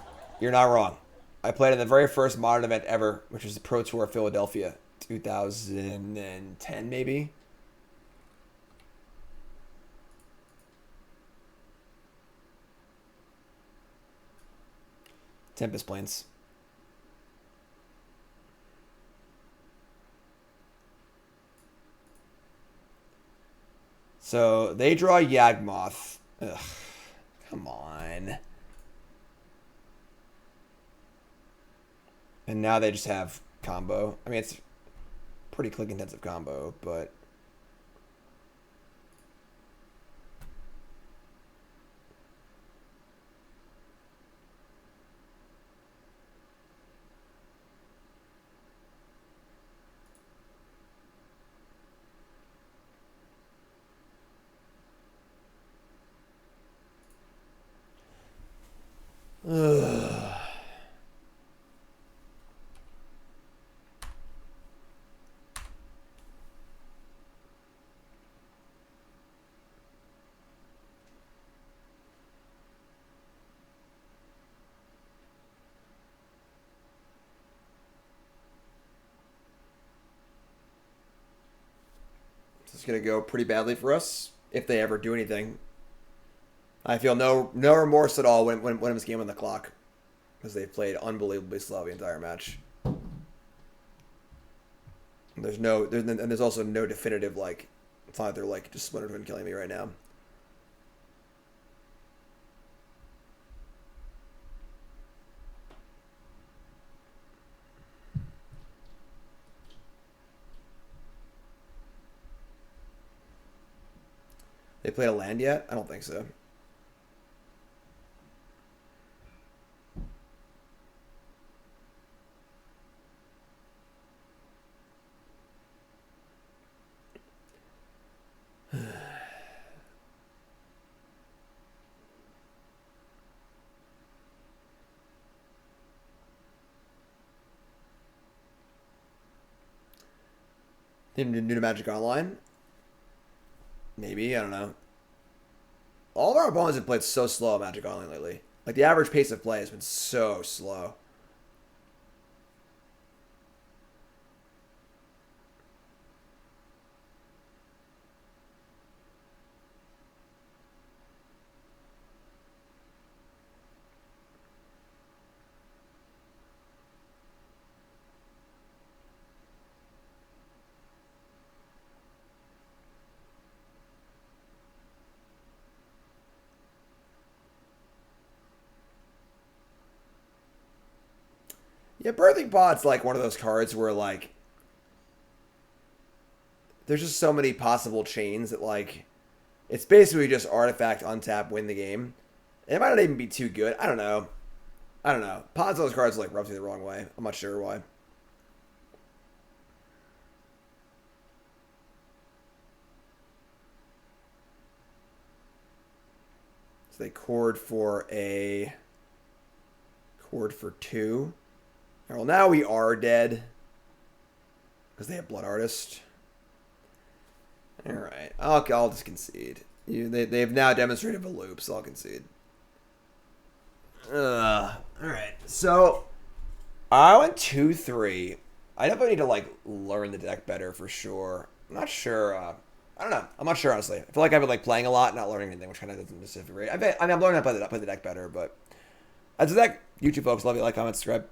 You're not wrong. I played in the very first Modern event ever, which was the Pro Tour Philadelphia, 2010 maybe. Tempest Plains. So they draw Yawgmoth. Ugh, come on. And now they just have combo. I mean, it's pretty click intensive combo, but ugh. This is going to go pretty badly for us if they ever do anything. I feel no remorse at all when it was game on the clock because they played unbelievably slow the entire match. There's also no definitive, like, it's not like they're like just Splinter Twin killing me right now. They played a land yet? I don't think so. New to Magic Online? Maybe, I don't know. All of our opponents have played so slow at Magic Online lately. Like, the average pace of play has been so slow. Yeah, Birthing Pod's like one of those cards where like there's just so many possible chains that like it's basically just artifact, untap, win the game. It might not even be too good. I don't know. Pods of those cards like rub me the wrong way. I'm not sure why. So they chord for 2. Well, now we are dead because they have Blood Artist. All right, I'll just concede. They've now demonstrated a loop, so I'll concede. All right, so I went 2-3. I definitely need to like learn the deck better for sure. I'm not sure. I don't know. I'm not sure honestly. I feel like I've been like playing a lot, not learning anything, which kind of doesn't necessarily. I'm learning how to play the deck better, but that's the deck. YouTube folks, love you, like, comment, subscribe.